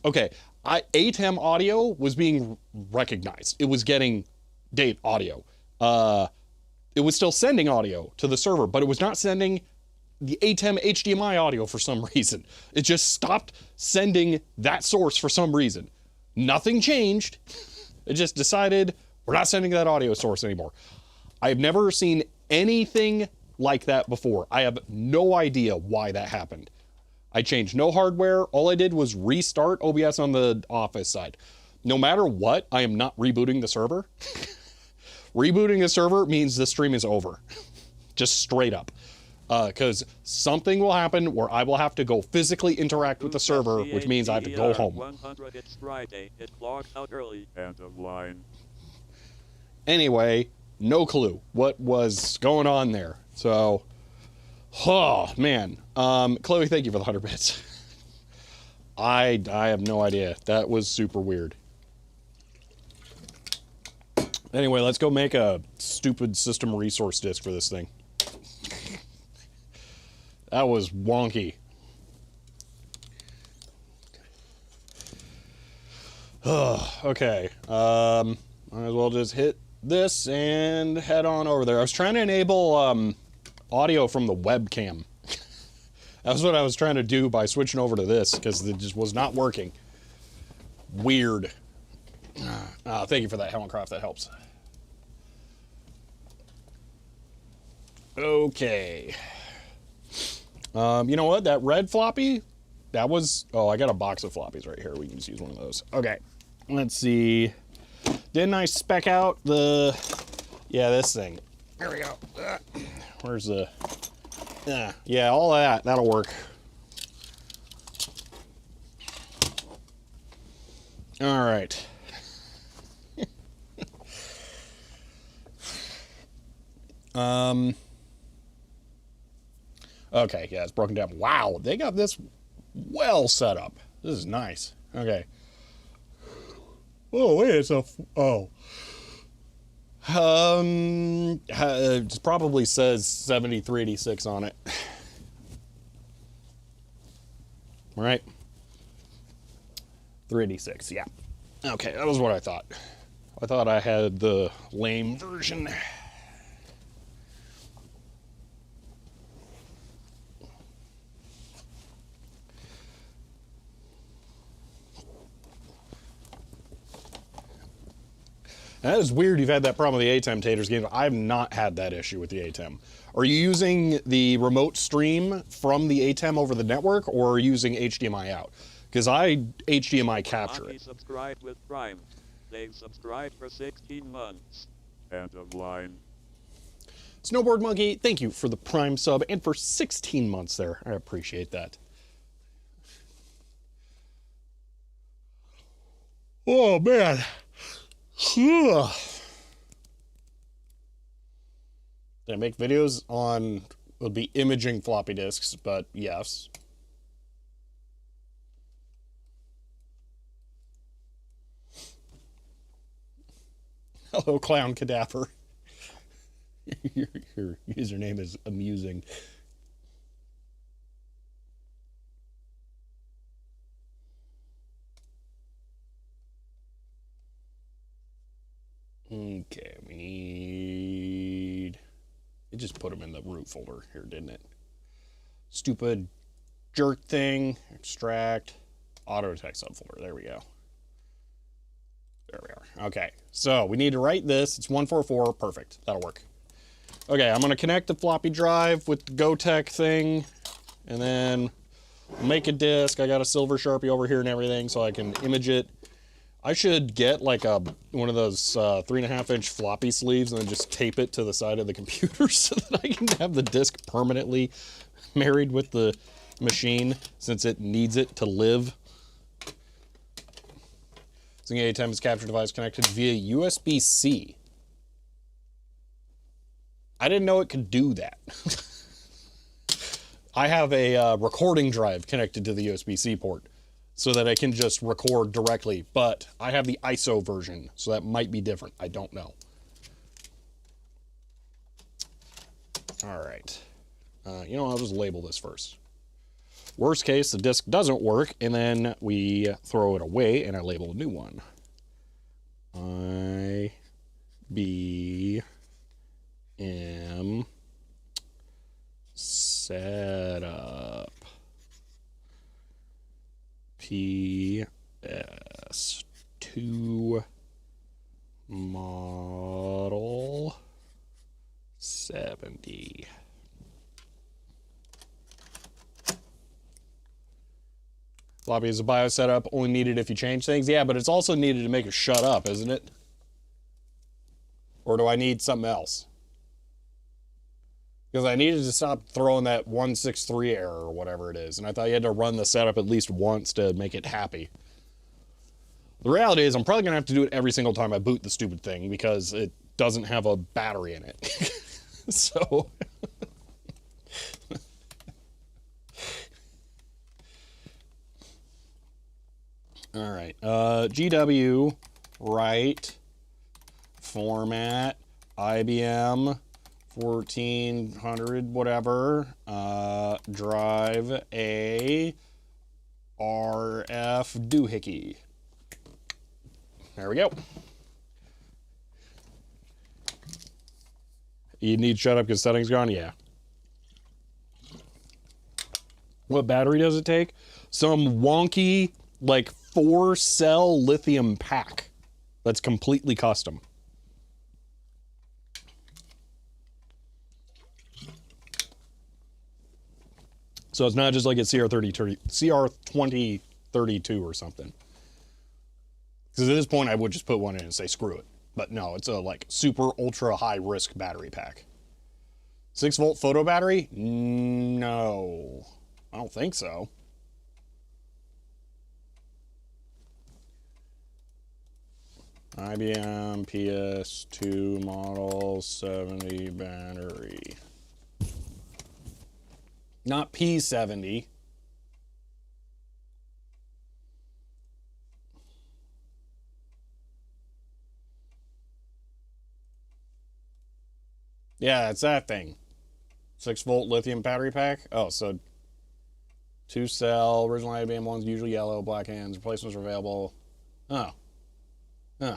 Okay. ATEM audio was being recognized. It was getting date audio. It was still sending audio to the server, but it was not sending the ATEM HDMI audio for some reason. It just stopped sending that source for some reason. Nothing changed. It just decided we're not sending that audio source anymore. I have never seen anything like that before. I have no idea why that happened. I changed no hardware. All I did was restart OBS on the Office side. No matter what, I am not rebooting the server. Rebooting the server means the stream is over. Just straight up. Because something will happen where I will have to go physically interact with the server, which means I have to go home. 100. It's Friday. It logged out early. End of line. Anyway, no clue what was going on there. So, oh man. Chloe, thank you for the 100 bits. I have no idea. That was super weird. Anyway, let's go make a stupid system resource disk for this thing. That was wonky. Okay. Might as well just hit this and head on over there. I was trying to enable audio from the webcam. That's what I was trying to do by switching over to this, because it just was not working. Weird. Thank you for that, Hellencroft. That helps. Okay. You know what? That red floppy that was, oh, I got a box of floppies right here. We can just use one of those. Okay, let's see. Didn't I spec out the, yeah, this thing. There we go. Where's the, yeah, all that, that'll work. All right. Okay, yeah, it's broken down. Wow, they got this well set up. This is nice. Okay. Oh, wait, it's a, oh. It probably says 7386 on it. All right. 386, yeah. Okay, that was what I thought. I thought I had the lame version. That is weird you've had that problem with the ATEM Taters game. I've not had that issue with the ATEM. Are you using the remote stream from the ATEM over the network, or are you using HDMI out? Because I HDMI capture it. Subscribed with Prime. They've subscribed for 16 months. End of line. Snowboard Monkey, thank you for the Prime sub and for 16 months there. I appreciate that. Oh, man. Did I make videos on, would be imaging floppy disks, but yes. Hello, Clown Cadaver. your username is amusing. Okay, we need... It just put them in the root folder here, didn't it? Stupid jerk thing, extract, auto detect subfolder. There we go. There we are. Okay, so we need to write this. It's 144. Perfect. That'll work. Okay, I'm going to connect the floppy drive with the GoTech thing, and then make a disk. I got a silver Sharpie over here and everything, so I can image it. I should get like one of those 3.5-inch floppy sleeves and then just tape it to the side of the computer so that I can have the disk permanently married with the machine since it needs it to live. Using ATEM's capture device connected via USB-C. I didn't know it could do that. I have a recording drive connected to the USB-C port so that I can just record directly, but I have the ISO version, so that might be different. I don't know. All right. You know, I'll just label this first. Worst case, the disk doesn't work, and then we throw it away, and I label a new one. IBM setup PS2 model 70. Floppy is a BIOS setup, only needed if you change things. Yeah, but it's also needed to make it shut up, isn't it? Or do I need something else? Because I needed to stop throwing that 163 error or whatever it is. And I thought you had to run the setup at least once to make it happy. The reality is I'm probably going to have to do it every single time I boot the stupid thing because it doesn't have a battery in it. So... All right, GW, write, format, IBM, 1400, whatever, drive a RF doohickey. There we go. You need to shut up because settings gone? Yeah. What battery does it take? Some wonky, like, 4-cell lithium pack that's completely custom. So it's not just like a CR2032 or something. Because at this point, I would just put one in and say, screw it. But no, it's a like super ultra high risk battery pack. 6-volt photo battery? No, I don't think so. IBM PS2 model 70 battery. Not P70. Yeah, it's that thing. 6-volt lithium battery pack. Oh, so 2-cell, original IBM ones, usually yellow, black hands, replacements are available. Oh. Huh.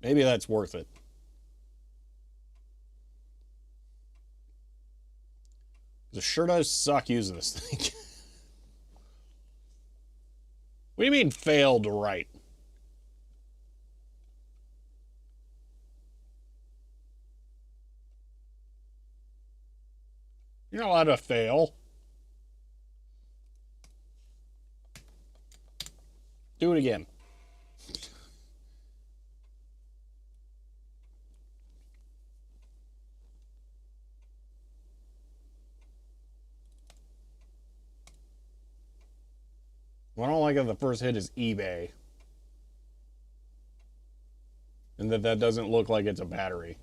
Maybe that's worth it. It sure does suck using this thing. What do you mean failed to write? You're not allowed to fail. Do it again. What I don't like of the first hit is eBay. And that doesn't look like it's a battery.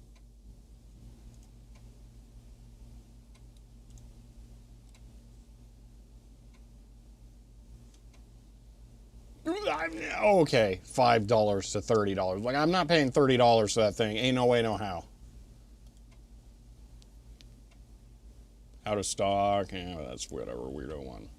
Okay, $5 to $30. Like, I'm not paying $30 for that thing. Ain't no way, no how. Out of stock. Yeah, that's whatever weirdo one.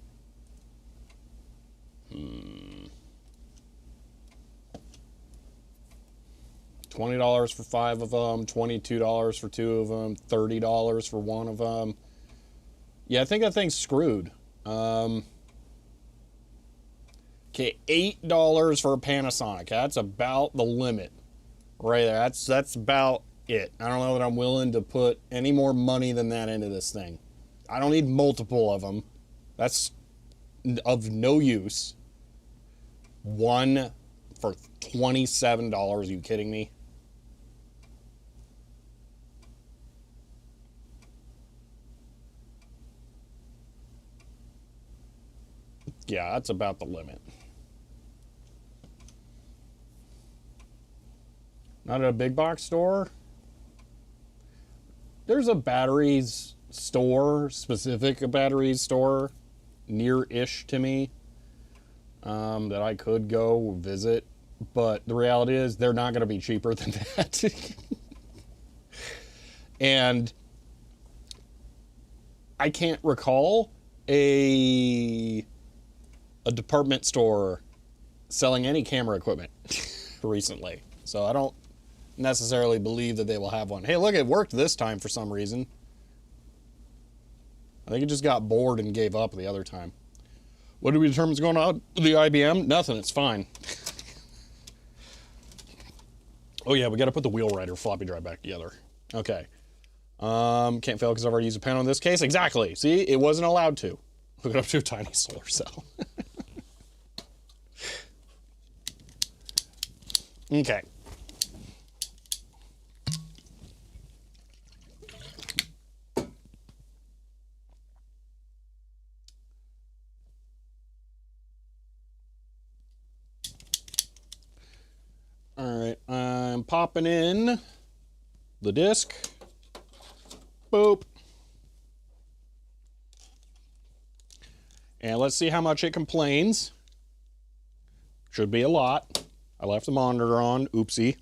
$20 for 5 of them, $22 for 2 of them, $30 for 1 of them. Yeah, I think that thing's screwed. Okay, $8 for a Panasonic. That's about the limit right there. That's about it. I don't know that I'm willing to put any more money than that into this thing. I don't need multiple of them. That's of no use. One for $27. Are you kidding me? Yeah, that's about the limit. Not at a big box store. There's a batteries store, specific batteries store, near-ish to me, that I could go visit. But the reality is they're not going to be cheaper than that. And I can't recall a department store selling any camera equipment recently. So I don't necessarily believe that they will have one. Hey, look, it worked this time for some reason. I think it just got bored and gave up the other time. What do we determine is going on with the IBM? Nothing, it's fine. Oh yeah, we got to put the wheel writer floppy drive back together. Okay. Can't fail because I've already used a panel in this case. Exactly. See, it wasn't allowed to. Hook it up to a tiny solar cell. Okay. All right, I'm popping in the disc. Boop. And let's see how much it complains. Should be a lot. I left the monitor on. Oopsie.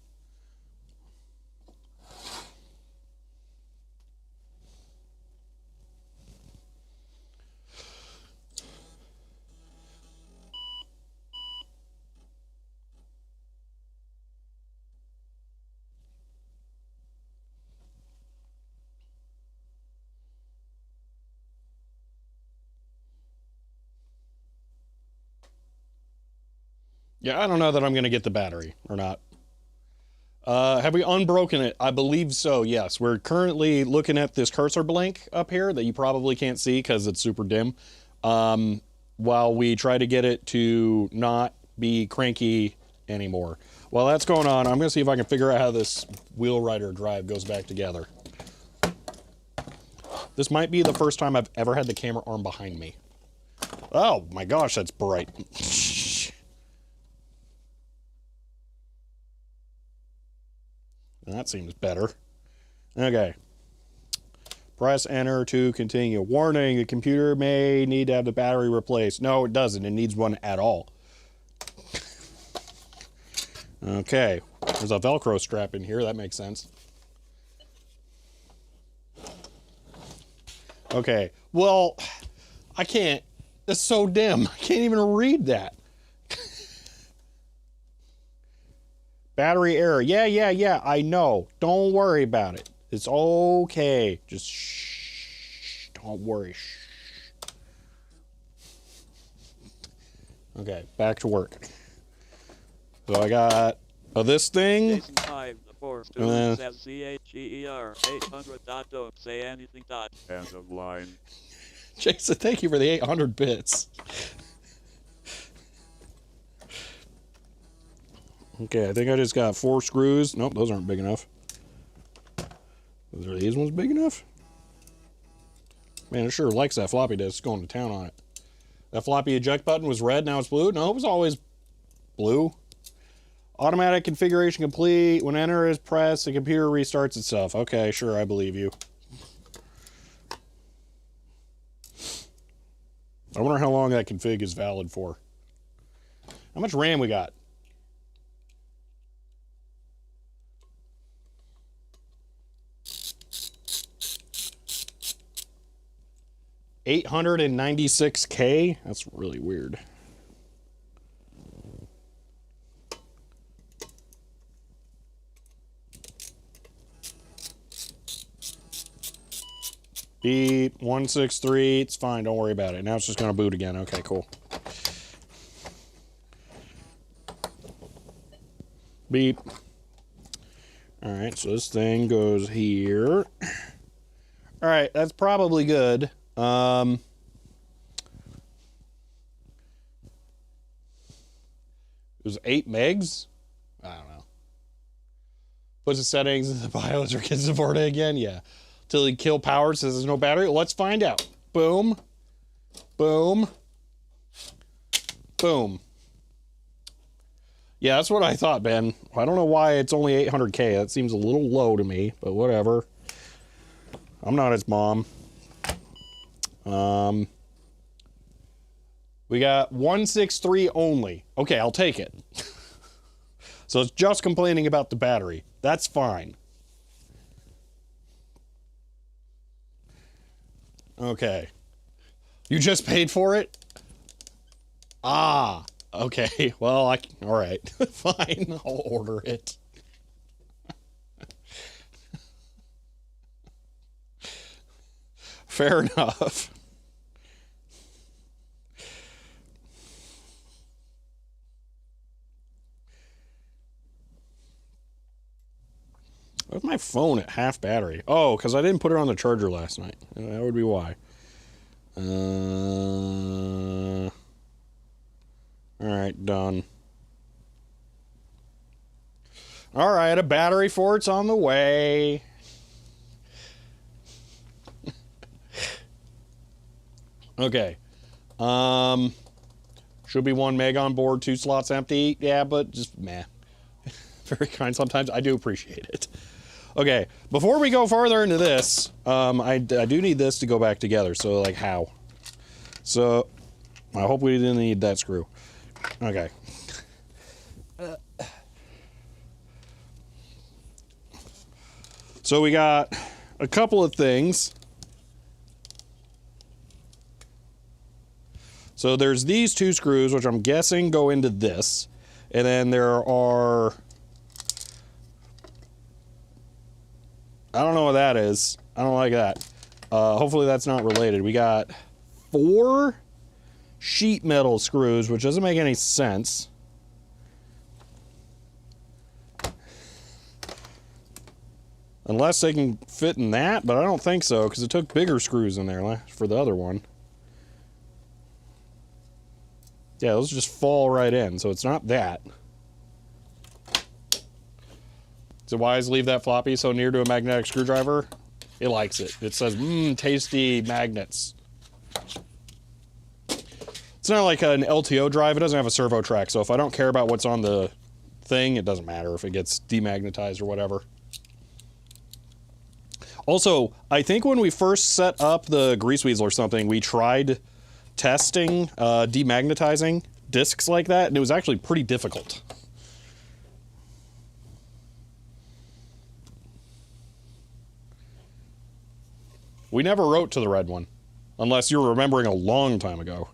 Yeah, I don't know that I'm going to get the battery or not. Have we unbroken it? I believe so, yes. We're currently looking at this cursor blink up here that you probably can't see because it's super dim. While we try to get it to not be cranky anymore. While that's going on, I'm going to see if I can figure out how this wheel rider drive goes back together. This might be the first time I've ever had the camera arm behind me. Oh my gosh, that's bright. That seems better. Okay. Press enter to continue. Warning, the computer may need to have the battery replaced. No, it doesn't. It needs one at all. Okay. There's a Velcro strap in here. That makes sense. Okay. Well, I can't. It's so dim. I can't even read that. Battery error. Yeah. I know. Don't worry about it. It's okay. Just shh. Don't worry. Shh. Okay, back to work. So I got this thing. Jason 5, the 4 student says CHEER 800 dot don't say anything dot. End of line. Jason, thank you for the 800 bits. Okay, I think I just got 4 screws. Nope, those aren't big enough. Are these ones big enough? Man, it sure likes that floppy disk. Going to town on it. That floppy eject button was red, now it's blue? No, it was always blue. Automatic configuration complete. When enter is pressed, the computer restarts itself. Okay, sure, I believe you. I wonder how long that config is valid for. How much RAM we got? $896K? That's really weird. Beep, 163, it's fine, don't worry about it. Now it's just gonna boot again. Okay, cool. Beep. All right, so this thing goes here. All right, that's probably good. It was 8 megs? I don't know. Puts the settings in the BIOS or kids support it again? Yeah. Till he kill power, says there's no battery. Let's find out. Boom. Boom. Boom. Yeah, that's what I thought, Ben. I don't know why it's only 800K. That seems a little low to me, but whatever. I'm not his mom. We got 163 only. Okay, I'll take it. So it's just complaining about the battery. That's fine. Okay. You just paid for it? Ah, okay. Well, all right. Fine, I'll order it. Fair enough. Where's my phone at half battery? Oh, because I didn't put it on the charger last night. That would be why. Alright, done. Alright, a battery for it's on the way. Okay. Should be 1 meg on board, 2 slots empty. Yeah, but just meh. Very kind sometimes. I do appreciate it. Okay, before we go farther into this, I do need this to go back together. So, like, how? So, I hope we didn't need that screw. Okay. So we got a couple of things. So there's these 2 screws, which I'm guessing go into this. And then there are... I don't know what that is. I don't like that. Hopefully that's not related. We got 4 sheet metal screws, which doesn't make any sense. Unless they can fit in that, but I don't think so, because it took bigger screws in there for the other one. Yeah, those just fall right in, so it's not that. So why is leave that floppy so near to a magnetic screwdriver? It likes it. It says, tasty magnets. It's not like an LTO drive. It doesn't have a servo track, so if I don't care about what's on the thing, it doesn't matter if it gets demagnetized or whatever. Also, I think when we first set up the grease weasel or something, we tried testing demagnetizing discs like that, and it was actually pretty difficult. We never wrote to the red one, unless you're remembering a long time ago.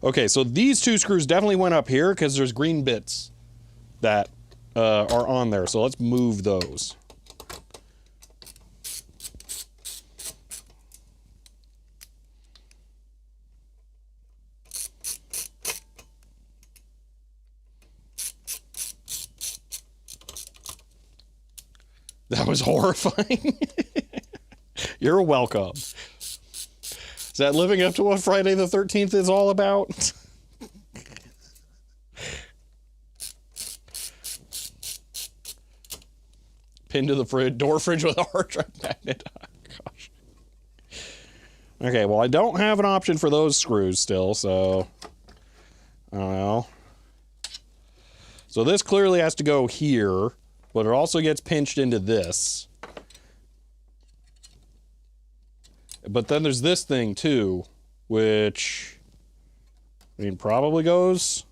Okay, so these two screws definitely went up here because there's green bits that are on there, so let's move those. That was horrifying. You're welcome. Is that living up to what Friday the 13th is all about? Pinned to the door fridge with a hard drive magnet. Oh, gosh. Okay, well, I don't have an option for those screws still, so I don't know. So this clearly has to go here, but it also gets pinched into this. But then there's this thing too, which, I mean, probably goes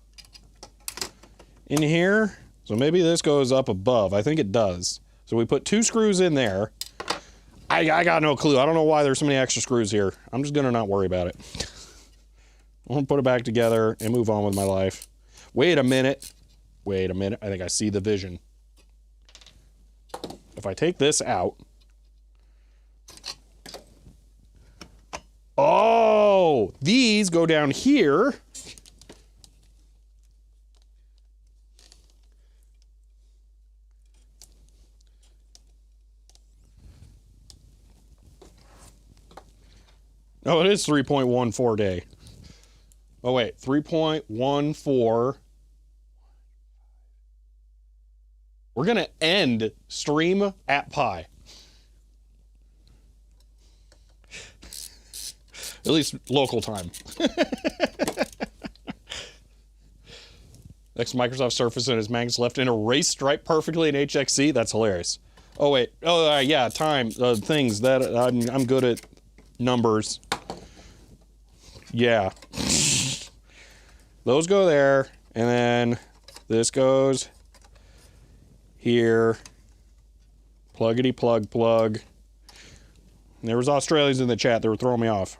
in here. So maybe this goes up above. I think it does. So we put two screws in there. I got no clue. I don't know why there's so many extra screws here. I'm just gonna not worry about it. I'm gonna put it back together and move on with my life. Wait a minute. Wait a minute. I think I see the vision. If I take this out. Oh, these go down here. Oh, it is 3.14 day. Oh, wait, 3.14. We're going to end stream at pi. At least local time. Next Microsoft Surface and his magnets left in erase stripe perfectly in HXC. That's hilarious. Oh wait. Oh yeah, time things that I'm good at numbers. Yeah. Those go there, and then this goes here. Pluggity plug plug. And there was Australians in the chat that were throwing me off.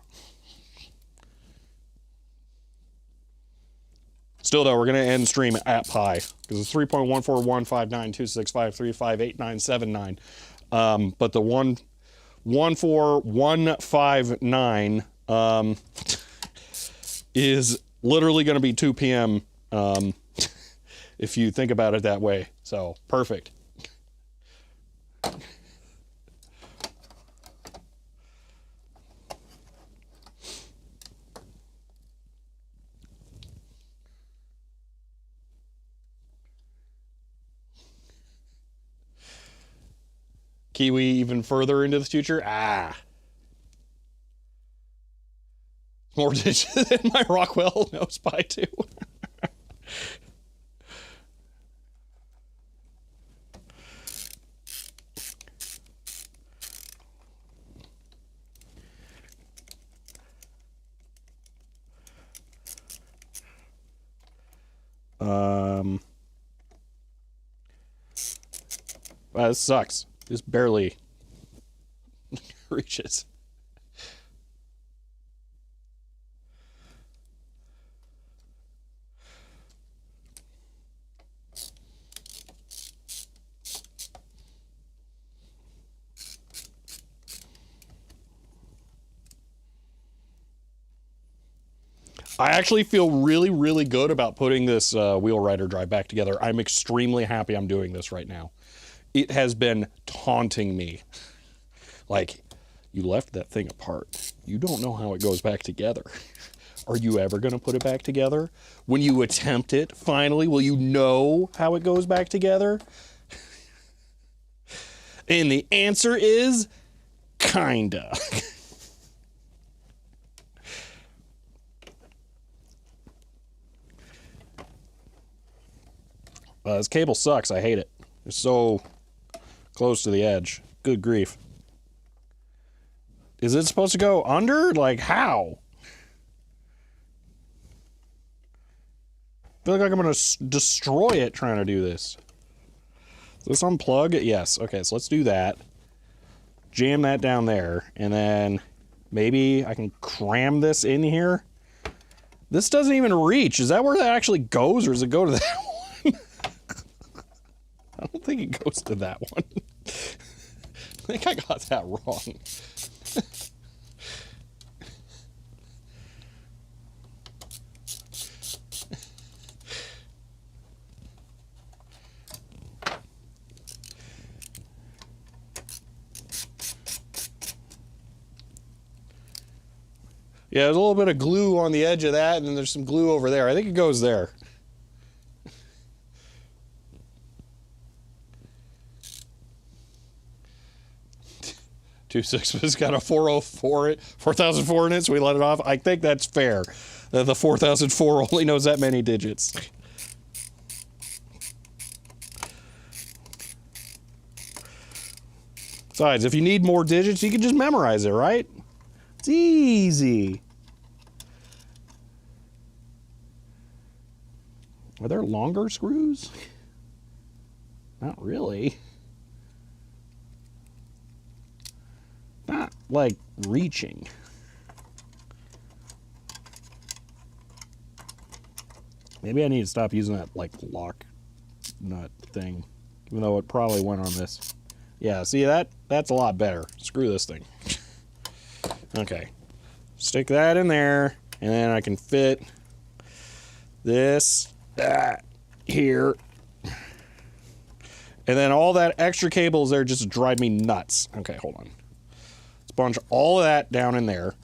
Still though, we're going to end stream at pi, because it's 3.141592653588979. But the 14159 is literally going to be 2 p.m. If you think about it that way. So, perfect. Kiwi even further into the future? Ah. More digits than my Rockwell nose pie too. Wow, this sucks. This barely reaches. I actually feel really, really good about putting this wheel rider drive back together. I'm extremely happy I'm doing this right now. it has been taunting me. Like, you left that thing apart. You don't know how it goes back together. Are you ever going to put it back together? When you attempt it, finally, will you know how it goes back together? And the answer is, kinda. This cable sucks. I hate it. It's so close to the edge. Good grief. Is it supposed to go under? Like, how? I feel like I'm going to destroy it trying to do this. Let's unplug it. Yes. Okay, so let's do that. Jam that down there. And then maybe I can cram this in here. This doesn't even reach. Is that where that actually goes, or does it go to that one? I don't think it goes to that one. I think I got that wrong. Yeah, there's a little bit of glue on the edge of that, and then there's some glue over there. I think it goes there. Two sixes got a 4004 in it, so we let it off. I think that's fair. The 4004 only knows that many digits. Besides, if you need more digits, you can just memorize it, right? It's easy. Are there longer screws? Not really. Not like reaching. Maybe I need to stop using that like lock nut thing, even though it probably went on this. Yeah, see that's a lot better. Screw this thing. Okay, stick that in there, and then I can fit this, that, here. And then all that extra cables there just drive me nuts. Okay, hold on. Let's bunch all of that down in there.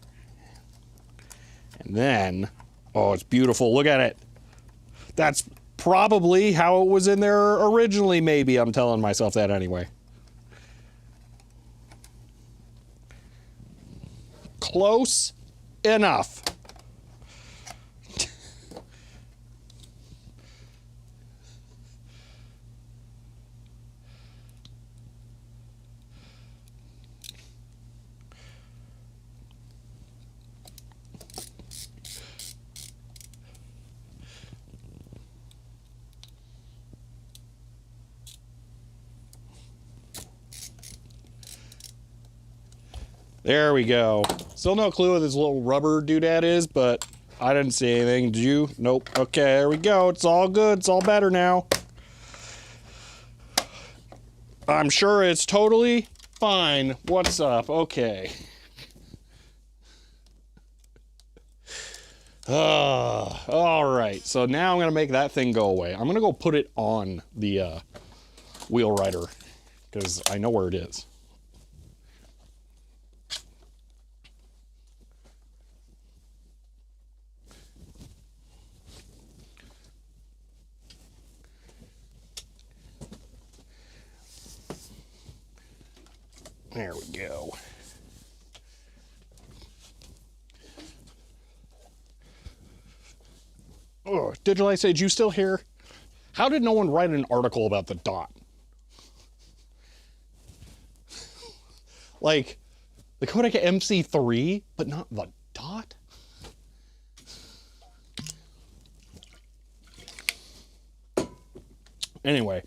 And then, oh, it's beautiful. Look at it. That's probably how it was in there originally, maybe. I'm telling myself that anyway. Close enough. There we go. Still no clue what this little rubber doodad is, but I didn't see anything. Did you? Nope. Okay, there we go. It's all good. It's all better now. I'm sure it's totally fine. What's up? Okay. All right. So now I'm going to make that thing go away. I'm going to go put it on the wheel rider because I know where it is. There we go. Oh, Digital Ice Age, you still here? How did no one write an article about the dot? Like, the codec MC3, but not the dot? Anyway,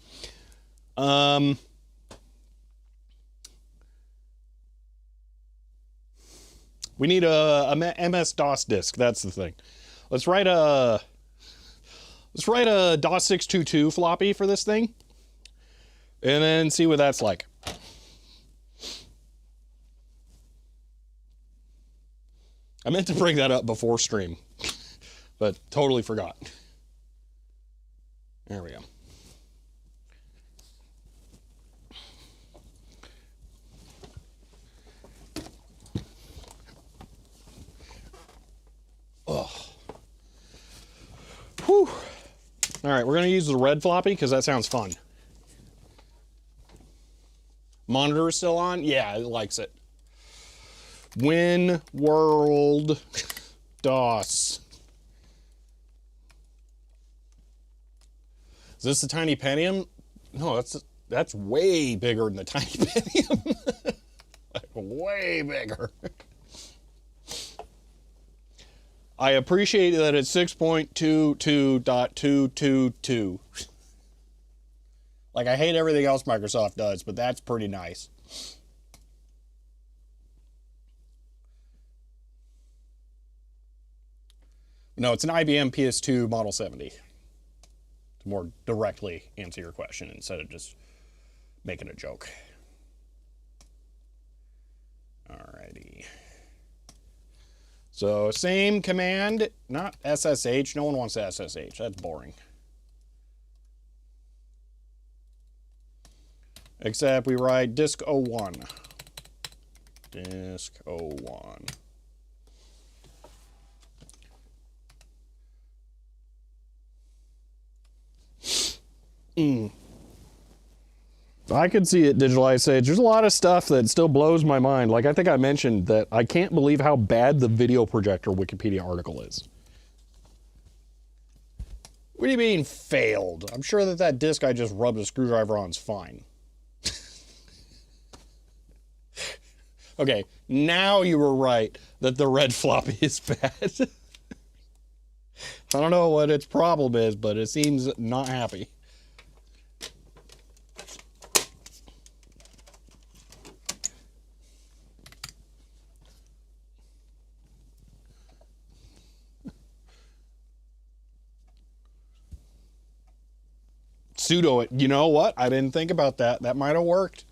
we need a MS-DOS disk. That's the thing. Let's write a DOS 622 floppy for this thing, and then see what that's like. I meant to bring that up before stream, but totally forgot. There we go. Whew. All right, we're going to use the red floppy because that sounds fun. Monitor is still on? Yeah, it likes it. Win World DOS. Is this the Tiny Pentium? No, that's way bigger than the Tiny Pentium. Like, way bigger. I appreciate that it's 6.22.222. Like, I hate everything else Microsoft does, but that's pretty nice. No, it's an IBM PS2 Model 70. To more directly answer your question instead of just making a joke. Alrighty. So, same command, not SSH. No one wants SSH. That's boring. Except we write disk 01. Disk 01. I could see it, Digitalized Sage. There's a lot of stuff that still blows my mind. Like, I think I mentioned that I can't believe how bad the video projector Wikipedia article is. What do you mean, failed? I'm sure that disk I just rubbed a screwdriver on is fine. Okay, now you were right that the red floppy is bad. I don't know what its problem is, but it seems not happy. Sudo it. You know what? I didn't think about that. That might have worked.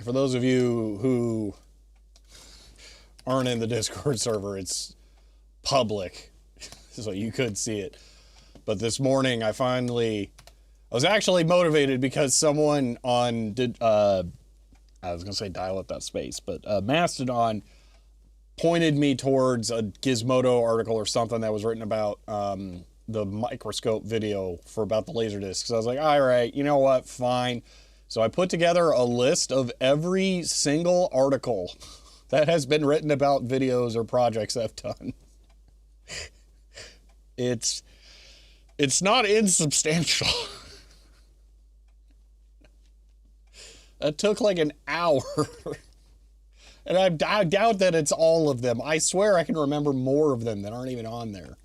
For those of you who aren't in the Discord server, it's public, so you could see it. But this morning, I was actually motivated because someone on, I was going to say dial-up.space, but Mastodon pointed me towards a Gizmodo article or something that was written about the microscope video for about the Laserdisc. So I was like, all right, you know what, fine. So I put together a list of every single article that has been written about videos or projects I've done. It's not insubstantial. That took like an hour. And I doubt that it's all of them. I swear I can remember more of them that aren't even on there.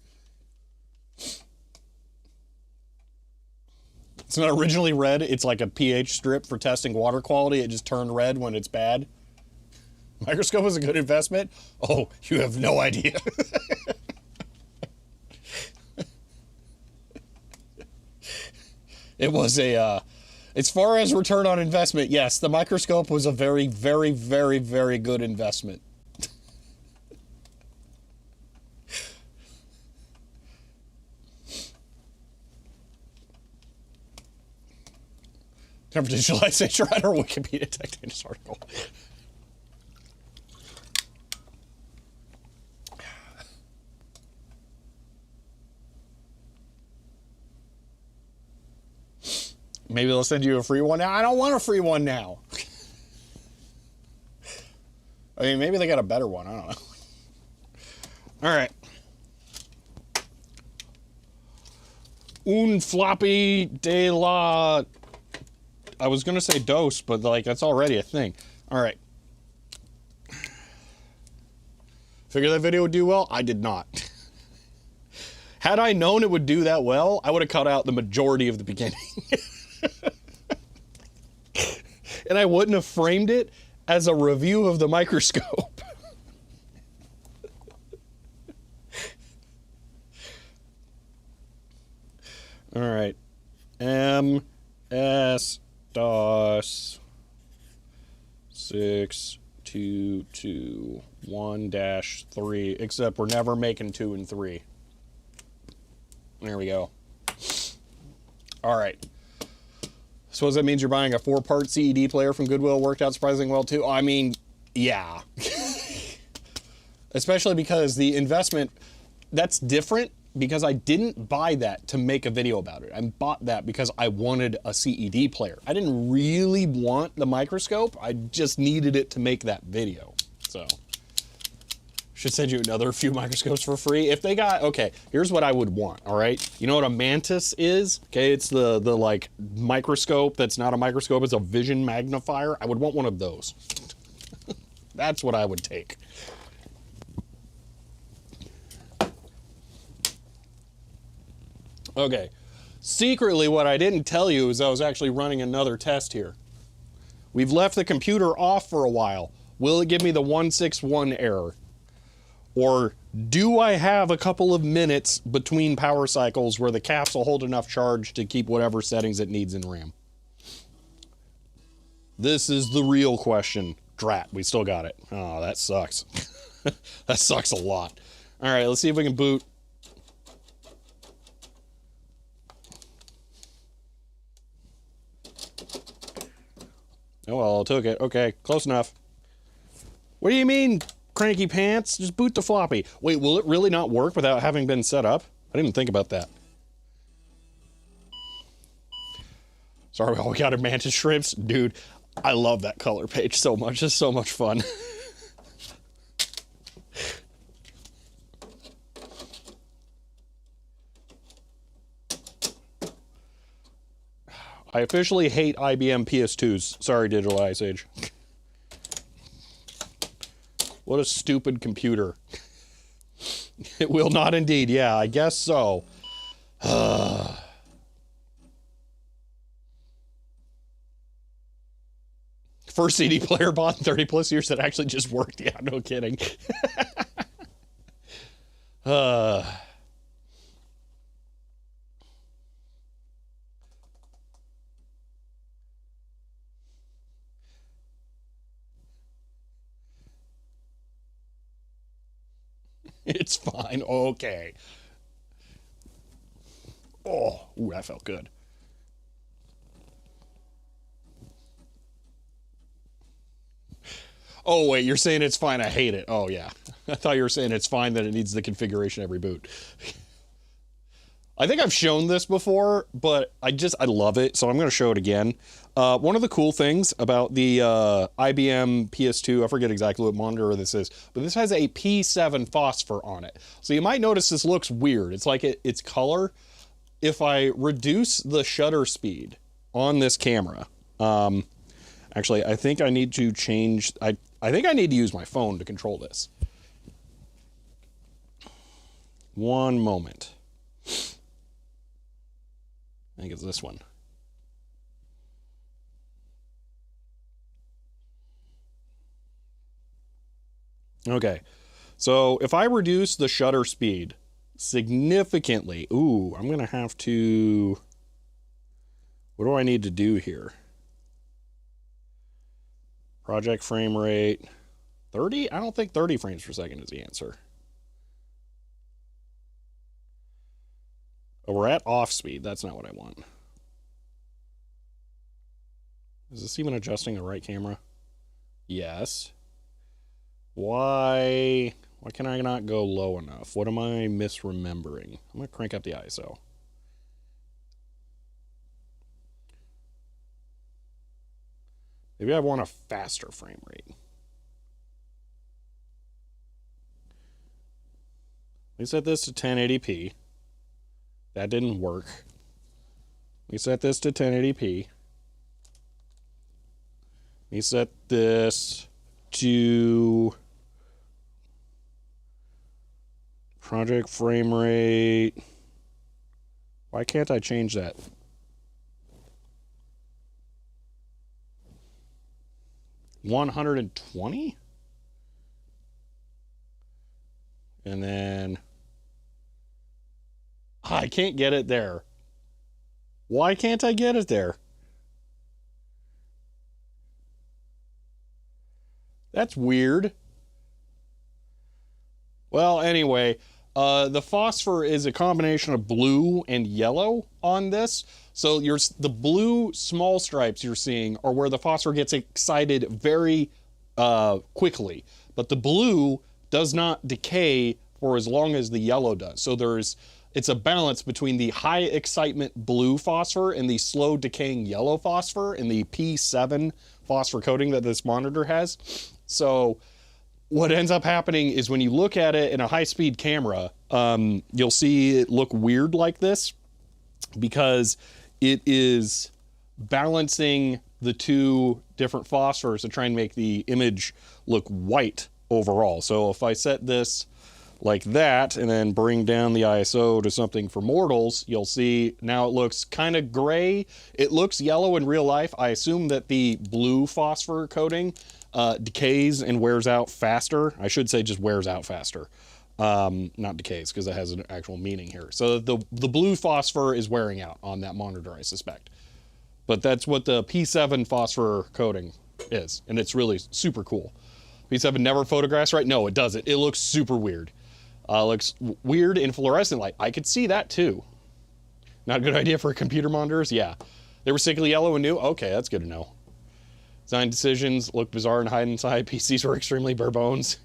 It's not originally red. It's like a pH strip for testing water quality. It just turned red when it's bad. Microscope was a good investment? Oh, you have no idea. It was as far as return on investment, yes, the microscope was a very, very, very, very good investment. Time for digitalization, write our Wikipedia text in this article. Maybe they'll send you a free one now. I don't want a free one now. I mean, maybe they got a better one. I don't know. All right. Un floppy de la... I was going to say dose, but like that's already a thing. All right. Figure that video would do well? I did not. Had I known it would do that well, I would have cut out the majority of the beginning. And I wouldn't have framed it as a review of the microscope. All right. MS-DOS 622 1-3, except we're never making 2 and 3. There we go. All right. Suppose that means you're buying a 4-part CED player from Goodwill. Worked out surprisingly well, too. I mean, yeah. Especially because the investment, that's different because I didn't buy that to make a video about it. I bought that because I wanted a CED player. I didn't really want the microscope. I just needed it to make that video. So, should send you another few microscopes for free. If they got, okay, here's what I would want, all right? You know what a mantis is? Okay, it's the like microscope that's not a microscope, it's a vision magnifier. I would want one of those. That's what I would take. Okay, secretly what I didn't tell you is I was actually running another test here. We've left the computer off for a while. Will it give me the 161 error? Or do I have a couple of minutes between power cycles where the caps will hold enough charge to keep whatever settings it needs in RAM? This is the real question. Drat, we still got it. Oh, that sucks. That sucks a lot. All right, let's see if we can boot. Oh, well, I took it. Okay, close enough. What do you mean, cranky pants? Just boot the floppy. Wait, will it really not work without having been set up? I didn't think about that. Sorry, we got our mantis shrimps. Dude, I love that color page so much. It's so much fun. I officially hate IBM PS2s. Sorry, Digital Ice Age. What a stupid computer. It will not indeed. Yeah, I guess so. First CD player bought in 30 plus years that actually just worked. Yeah, no kidding. It's fine. Okay. Oh, ooh, that felt good. Oh, wait, you're saying it's fine. I hate it. Oh, yeah. I thought you were saying it's fine that it needs the configuration every boot. I think I've shown this before, but I love it, so I'm going to show it again. One of the cool things about the IBM PS2, I forget exactly what monitor this is, but this has a P7 phosphor on it. So you might notice this looks weird. It's like its color. If I reduce the shutter speed on this camera, actually, I think I need to change, I think I need to use my phone to control this. One moment. I think it's this one. Okay, so if I reduce the shutter speed significantly, ooh, I'm gonna have to, what do I need to do here? Project frame rate, 30? I don't think 30 frames per second is the answer. Oh, we're at off speed. That's not what I want. Is this even adjusting the right camera? Yes. Why can I not go low enough? What am I misremembering? I'm going to crank up the ISO. Maybe I want a faster frame rate. Let me set this to 1080p. That didn't work. We set this to 1080p. We set this to project frame rate. Why can't I change that? $120? And then I can't get it there. Why can't I get it there? That's weird. Well, anyway, the phosphor is a combination of blue and yellow on this. So the blue small stripes you're seeing are where the phosphor gets excited very quickly. But the blue does not decay for as long as the yellow does. So it's a balance between the high excitement blue phosphor and the slow decaying yellow phosphor in the P7 phosphor coating that this monitor has. So what ends up happening is when you look at it in a high-speed camera, you'll see it look weird like this because it is balancing the two different phosphors to try and make the image look white overall. So if I set this like that and then bring down the ISO to something for mortals, you'll see now it looks kind of gray. It looks yellow in real life. I assume that the blue phosphor coating decays and wears out faster. I should say just wears out faster, not decays, because it has an actual meaning here. So the blue phosphor is wearing out on that monitor, I suspect. But that's what the P7 phosphor coating is, and it's really super cool. P7 never photographs right? No, it doesn't. It looks super weird. Looks weird in fluorescent light. I could see that too. Not a good idea for computer monitors? Yeah. They were sickly yellow and new? Okay, that's good to know. Design decisions look bizarre and hide inside. PCs were extremely bare bones.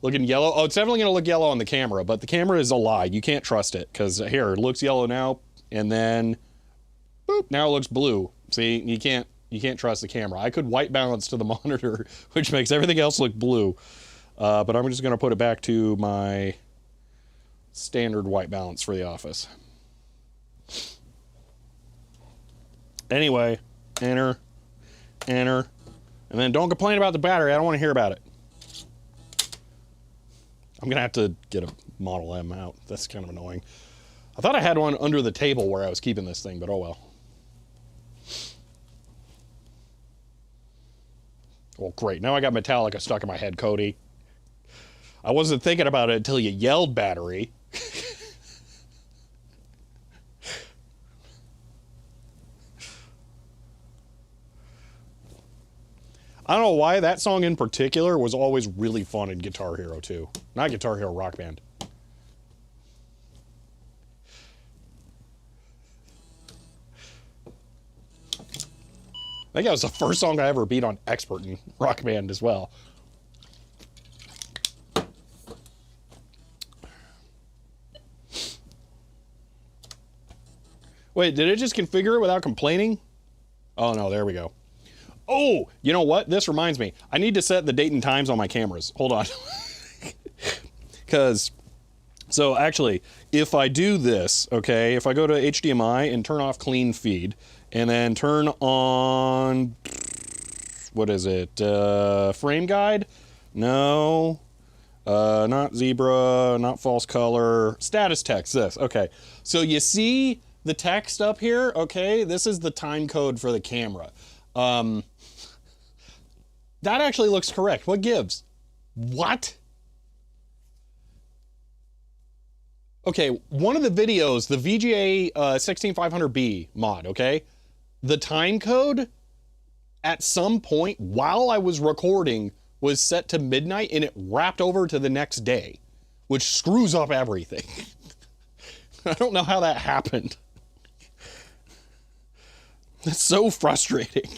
Looking yellow. Oh, it's definitely going to look yellow on the camera, but the camera is a lie. You can't trust it, because here, it looks yellow now, and then, boop, now it looks blue. See, you can't trust the camera. I could white balance to the monitor, which makes everything else look blue. But I'm just going to put it back to my standard white balance for the office. Anyway, enter, and then don't complain about the battery. I don't want to hear about it. I'm going to have to get a Model M out. That's kind of annoying. I thought I had one under the table where I was keeping this thing, but oh well. Well, great. Now I got Metallica stuck in my head, Cody. I wasn't thinking about it until you yelled battery. I don't know why that song in particular was always really fun in Guitar Hero 2. Not Guitar Hero, Rock Band. I think that was the first song I ever beat on Expert in Rock Band as well. Wait, did it just configure it without complaining? Oh no, there we go. Oh, you know what? This reminds me. I need to set the date and times on my cameras. Hold on. So actually, if I do this, okay, if I go to HDMI and turn off clean feed, and then turn on, what is it, frame guide? No, not zebra, not false color, status text, this, okay. So you see the text up here, okay, this is the time code for the camera. That actually looks correct. What gives? What? Okay, one of the videos, the VGA 16500B mod, okay? The time code at some point while I was recording was set to midnight and it wrapped over to the next day, which screws up everything. I don't know how that happened. It's so frustrating.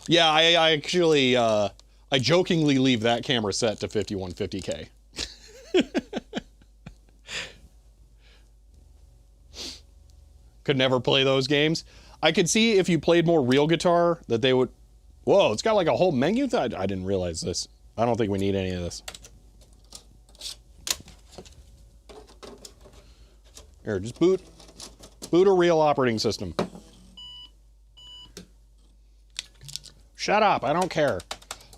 Yeah, I actually, I jokingly leave that camera set to 5150K. Could never play those games. I could see if you played more real guitar that they would... Whoa, it's got like a whole menu? I didn't realize this. I don't think we need any of this. Here, just boot a real operating system. Shut up, I don't care.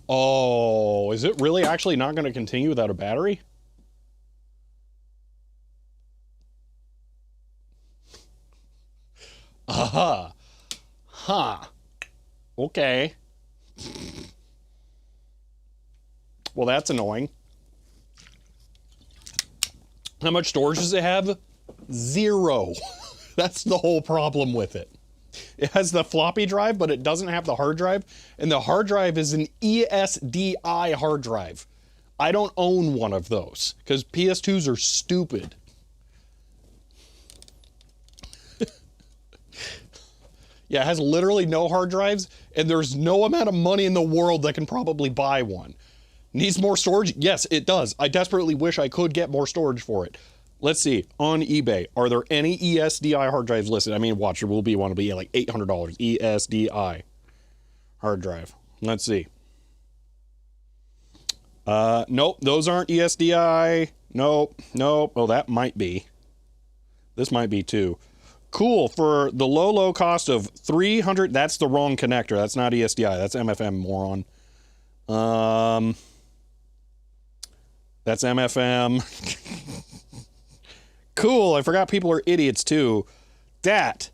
Oh, is it really actually not going to continue without a battery? Aha. Huh. Okay. Well, that's annoying. How much storage does it have? 0. That's the whole problem with it. It has the floppy drive, but it doesn't have the hard drive. And the hard drive is an ESDI hard drive. I don't own one of those because PS2s are stupid. Yeah, it has literally no hard drives, and there's no amount of money in the world that can probably buy one. Needs more storage? Yes, it does. I desperately wish I could get more storage for it. Let's see, on eBay, are there any ESDI hard drives listed? I mean, watch, there will be one, will be like $800, ESDI hard drive. Let's see. Nope, those aren't ESDI. Nope. Oh, that might be. This might be too. Cool, for the low cost of 300, that's the wrong connector. That's not ESDI, that's MFM, moron. That's MFM. Cool, I forgot people are idiots too. That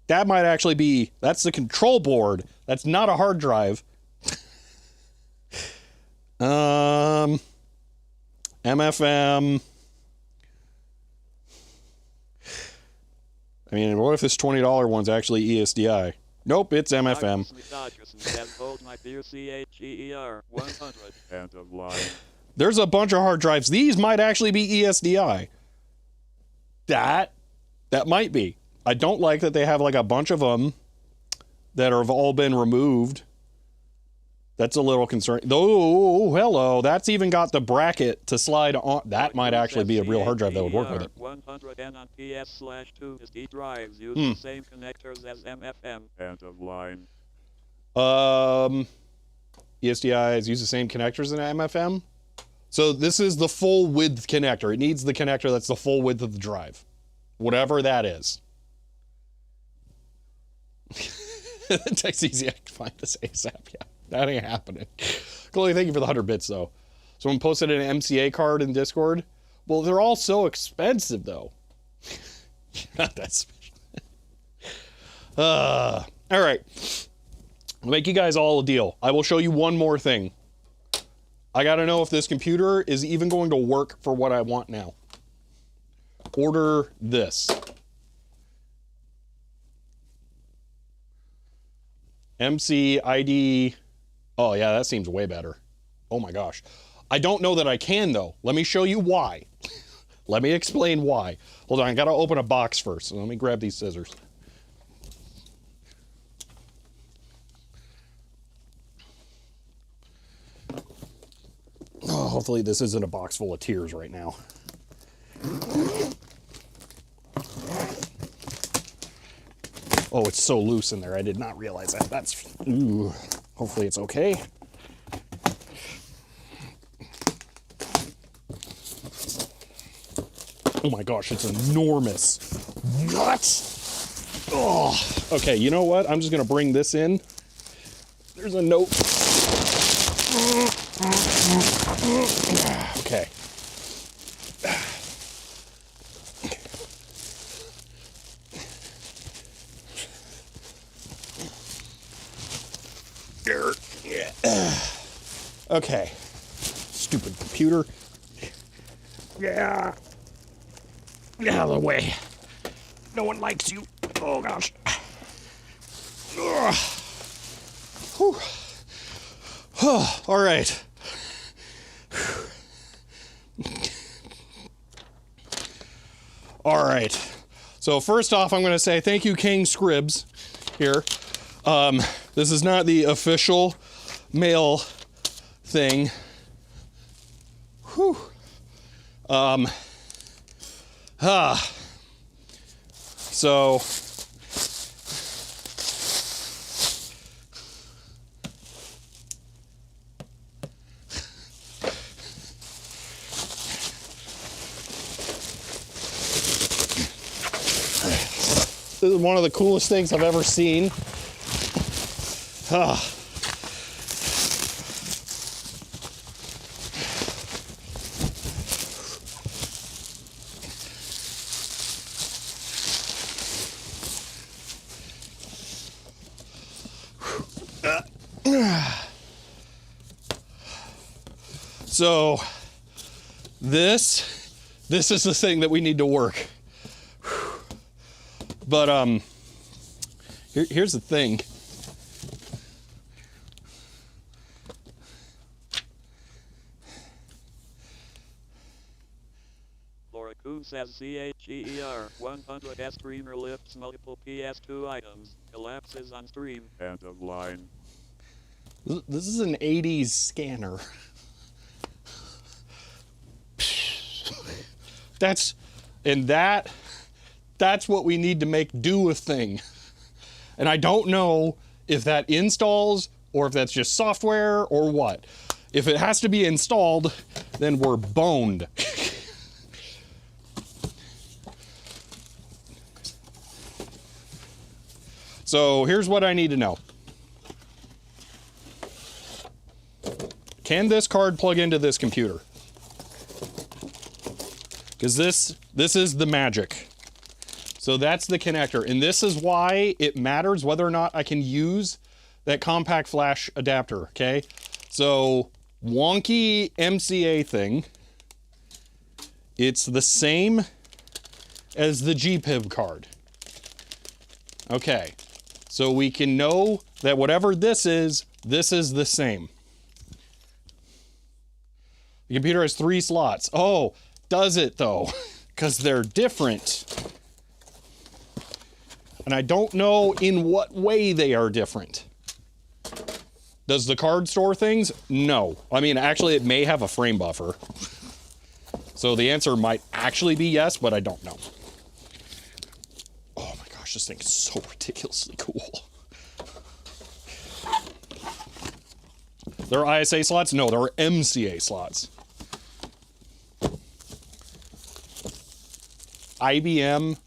might actually be, that's the control board. That's not a hard drive. MFM. I mean, what if this $20 one's actually ESDI? Nope, it's MFM. End of line. There's a bunch of hard drives. These might actually be ESDI. That might be. I don't like that they have like a bunch of them that have all been removed. That's a little concerning. Oh, hello. That's even got the bracket to slide on. That might actually be a real hard drive that would work with it. 100N on PS/2 SD drives use the same connectors as MFM. End of line. ESDIs use the same connectors in MFM. So this is the full width connector. It needs the connector that's the full width of the drive. Whatever that is. It takes easy. I can find this ASAP. Yeah, that ain't happening. Chloe, thank you for the 100 bits, though. Someone posted an MCA card in Discord. Well, they're all so expensive, though. Not that special. All right. I'll make you guys all a deal. I will show you one more thing. I got to know if this computer is even going to work for what I want now. Order this. MC ID. Oh, yeah, that seems way better. Oh, my gosh. I don't know that I can, though. Let me show you why. Let me explain why. Hold on, I got to open a box first. So let me grab these scissors. Oh, hopefully this isn't a box full of tears right now. Oh, it's so loose in there. I did not realize that. That's... Ooh. Hopefully it's okay. Oh my gosh, it's enormous. What? Oh. Okay, you know what? I'm just going to bring this in. There's a note. Okay. Okay. Stupid computer. Yeah. Get out of the way. No one likes you. Oh gosh. Whew. All right. All right. So first off, I'm going to say thank you, King Scribs, here. This is not the official mail thing. Whew. So this is one of the coolest things I've ever seen. So this is the thing that we need to work. But Here's the thing. Loriku says CHER 100 streamer lifts multiple PS2 items, collapses on stream. End of line. This is an 80s scanner. That's what we need to make do a thing. And I don't know if that installs or if that's just software or what. If it has to be installed, then we're boned. So here's what I need to know. Can this card plug into this computer? Because this is the magic. So that's the connector. And this is why it matters whether or not I can use that compact flash adapter, okay? So wonky MCA thing. It's the same as the GPIB card. Okay. So we can know that whatever this is the same. The computer has 3 slots. Oh, does it though? Because they're different. And I don't know in what way they are different. Does the card store things? No. I mean, actually, it may have a frame buffer. So the answer might actually be yes, but I don't know. Oh my gosh, this thing is so ridiculously cool. There are ISA slots? No, there are MCA slots. IBM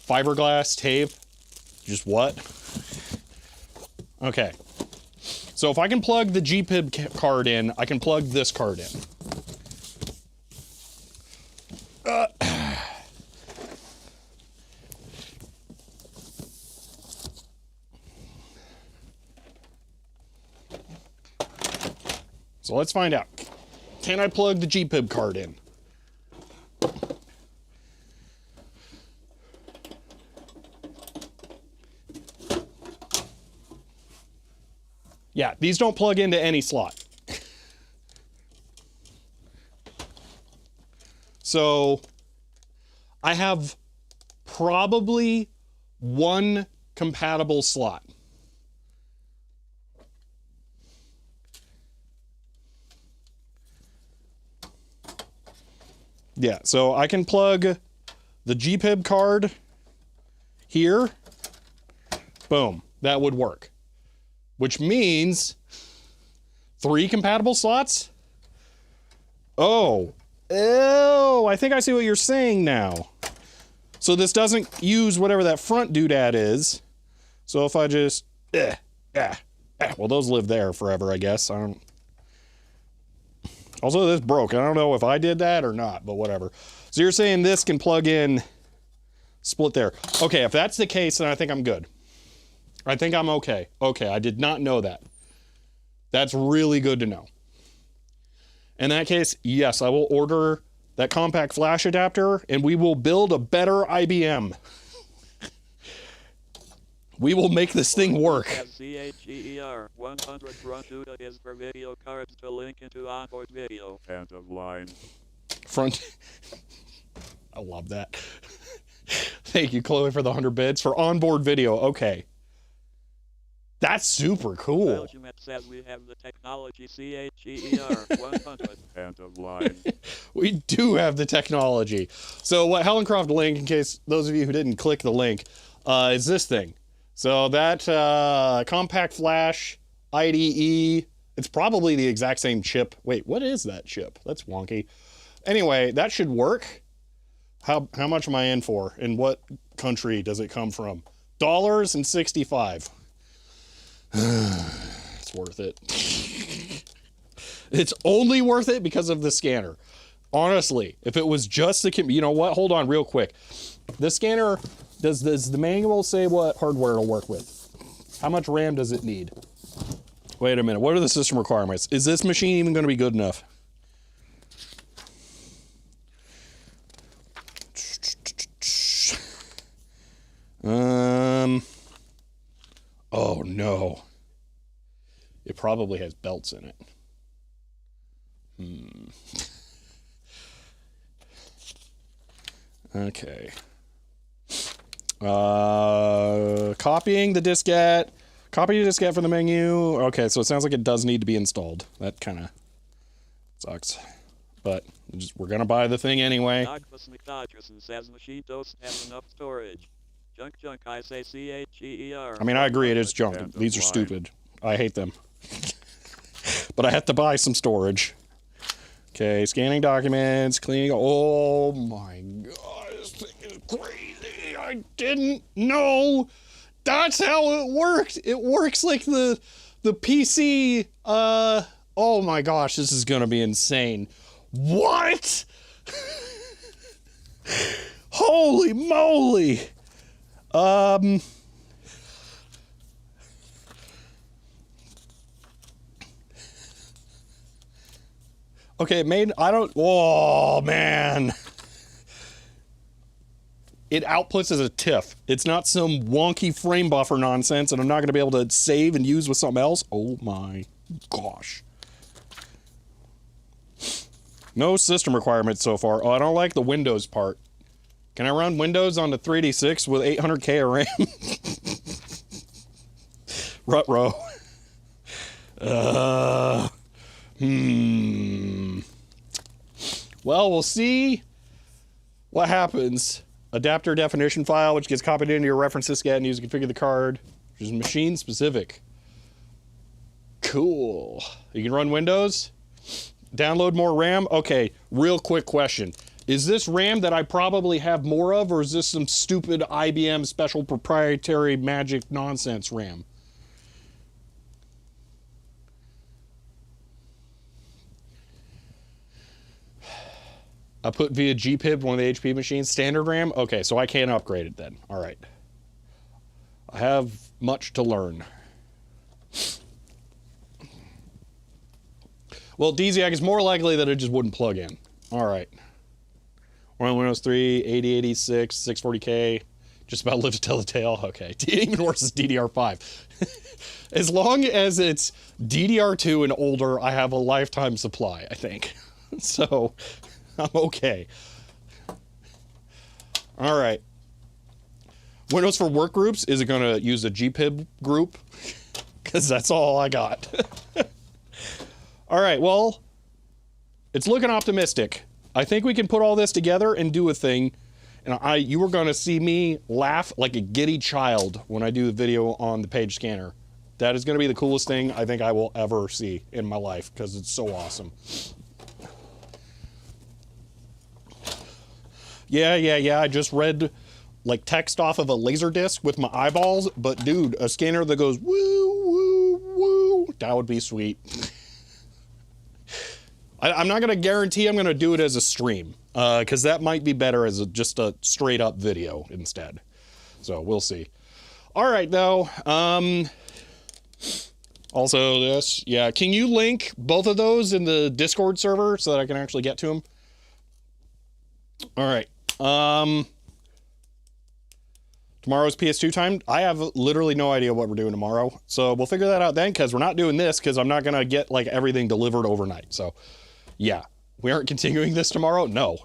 fiberglass tape. Just what? Okay. So if I can plug the GPIB card in, I can plug this card in. So let's find out. Can I plug the GPIB card in? Yeah, these don't plug into any slot. So I have probably 1 compatible slot. Yeah, so I can plug the GPIB card here. Boom, that would work. Which means 3 compatible slots? Oh, I think I see what you're saying now. So this doesn't use whatever that front doodad is. So if I just, well, those live there forever, I guess. Also, this broke. I don't know if I did that or not, but whatever. So you're saying this can plug in, split there. Okay, if that's the case, then I think I'm good. I think I'm okay. Okay, I did not know that. That's really good to know. In that case, yes, I will order that compact flash adapter and we will build a better IBM. We will make this thing work. CHER 100 front Duda is for video cards to link into onboard video. End of line. Front. I love that. Thank you, Chloe, for the 100 bits. For onboard video, okay. That's super cool. Ultimate says we have the technology CHER 100. End of line. We do have the technology. So what Hellencroft link, in case those of you who didn't click the link, is this thing. So that compact flash IDE, it's probably the exact same chip. Wait, what is that chip? That's wonky. Anyway, that should work. How much am I in for? In what country does it come from? $65. It's worth it. It's only worth it because of the scanner. Honestly, if it was just the, you know what? Hold on real quick. The scanner, does the manual say what hardware it'll work with? How much RAM does it need? Wait a minute. What are the system requirements? Is this machine even going to be good enough? It probably has belts in it. Okay. Copying the diskette. Copy the diskette from the menu. Okay, so it sounds like it does need to be installed. That kind of sucks. But we're going to buy the thing anyway. Douglas McDodgerson says machine doesn't have enough storage. Junk, I say CHER. I mean, I agree, it is junk. These are stupid. I hate them. But I have to buy some storage. Okay, scanning documents, cleaning. Oh my god, this thing is crazy. I didn't know that's how it worked. It works like the PC. Oh my gosh, this is gonna be insane. What? Holy moly. Okay, it made, oh man. It outputs as a TIFF. It's not some wonky frame buffer nonsense and I'm not gonna be able to save and use with something else. Oh my gosh. No system requirements so far. Oh, I don't like the Windows part. Can I run Windows on the 386 with 800K of RAM? Ruh-roh. Well, we'll see what happens. Adapter definition file, which gets copied into your reference diskette and used to configure the card, which is machine specific. Cool. You can run Windows. Download more RAM. Okay, real quick question. Is this RAM that I probably have more of, or is this some stupid IBM special proprietary magic nonsense RAM? I put via GPIB, one of the HP machines, standard RAM. Okay, so I can't upgrade it then. All right. I have much to learn. Well, DZAC is more likely that it just wouldn't plug in. All right. We're on Windows 3, 8086, 640K. Just about lived to tell the tale. Okay. Even worse is DDR5. As long as it's DDR2 and older, I have a lifetime supply, I think. So, I'm okay. All right. Windows for workgroups, is it going to use a GPIB group? Because that's all I got. All right, well, it's looking optimistic. I think we can put all this together and do a thing. And you are going to see me laugh like a giddy child when I do the video on the page scanner. That is going to be the coolest thing I think I will ever see in my life because it's so awesome. Yeah, I just read like text off of a laser disc with my eyeballs, but dude, a scanner that goes woo, woo, woo, that would be sweet. I'm not gonna guarantee I'm gonna do it as a stream, because that might be better as just a straight up video instead. So we'll see. All right though, also this, yeah, can you link both of those in the Discord server so that I can actually get to them? All right. Tomorrow's PS2 time. I have literally no idea what we're doing tomorrow. So we'll figure that out then, because we're not doing this because I'm not going to get like everything delivered overnight. So yeah, we aren't continuing this tomorrow. No.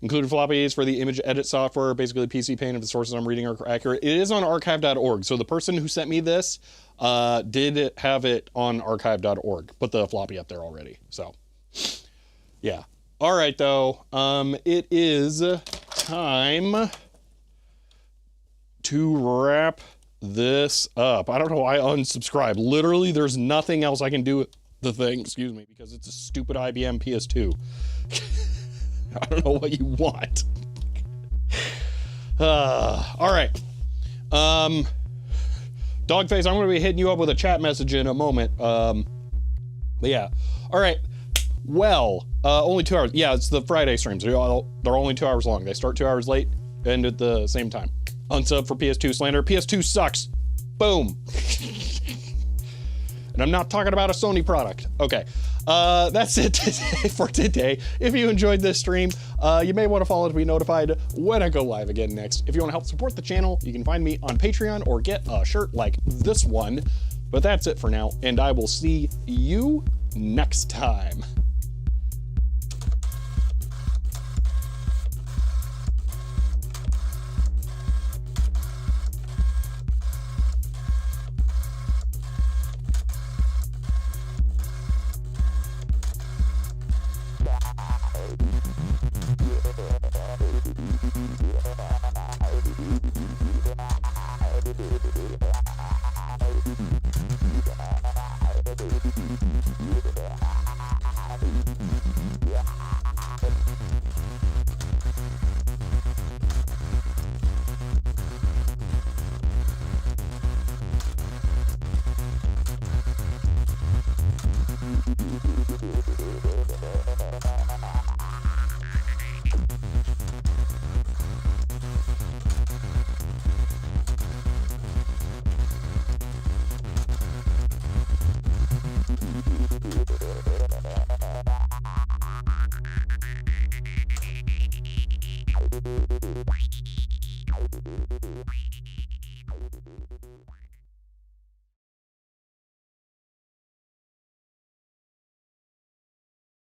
Included floppies for the image edit software, basically PC Paint if the sources I'm reading are accurate. It is on archive.org. So the person who sent me this did have it on archive.org. Put the floppy up there already. So yeah. All right, though, it is time to wrap this up. I don't know why I unsubscribed. Literally, there's nothing else I can do with the thing, excuse me, because it's a stupid IBM PS2. I don't know what you want. All right. Dogface, I'm going to be hitting you up with a chat message in a moment. But yeah. All right. Well, only 2 hours. Yeah, it's the Friday streams. They're only 2 hours long. They start 2 hours late, end at the same time. Unsub for PS2 slander. PS2 sucks. Boom. And I'm not talking about a Sony product. Okay. That's it for today. If you enjoyed this stream, you may want to follow to be notified when I go live again next. If you want to help support the channel, you can find me on Patreon or get a shirt like this one But that's it for now, and I will see you next time.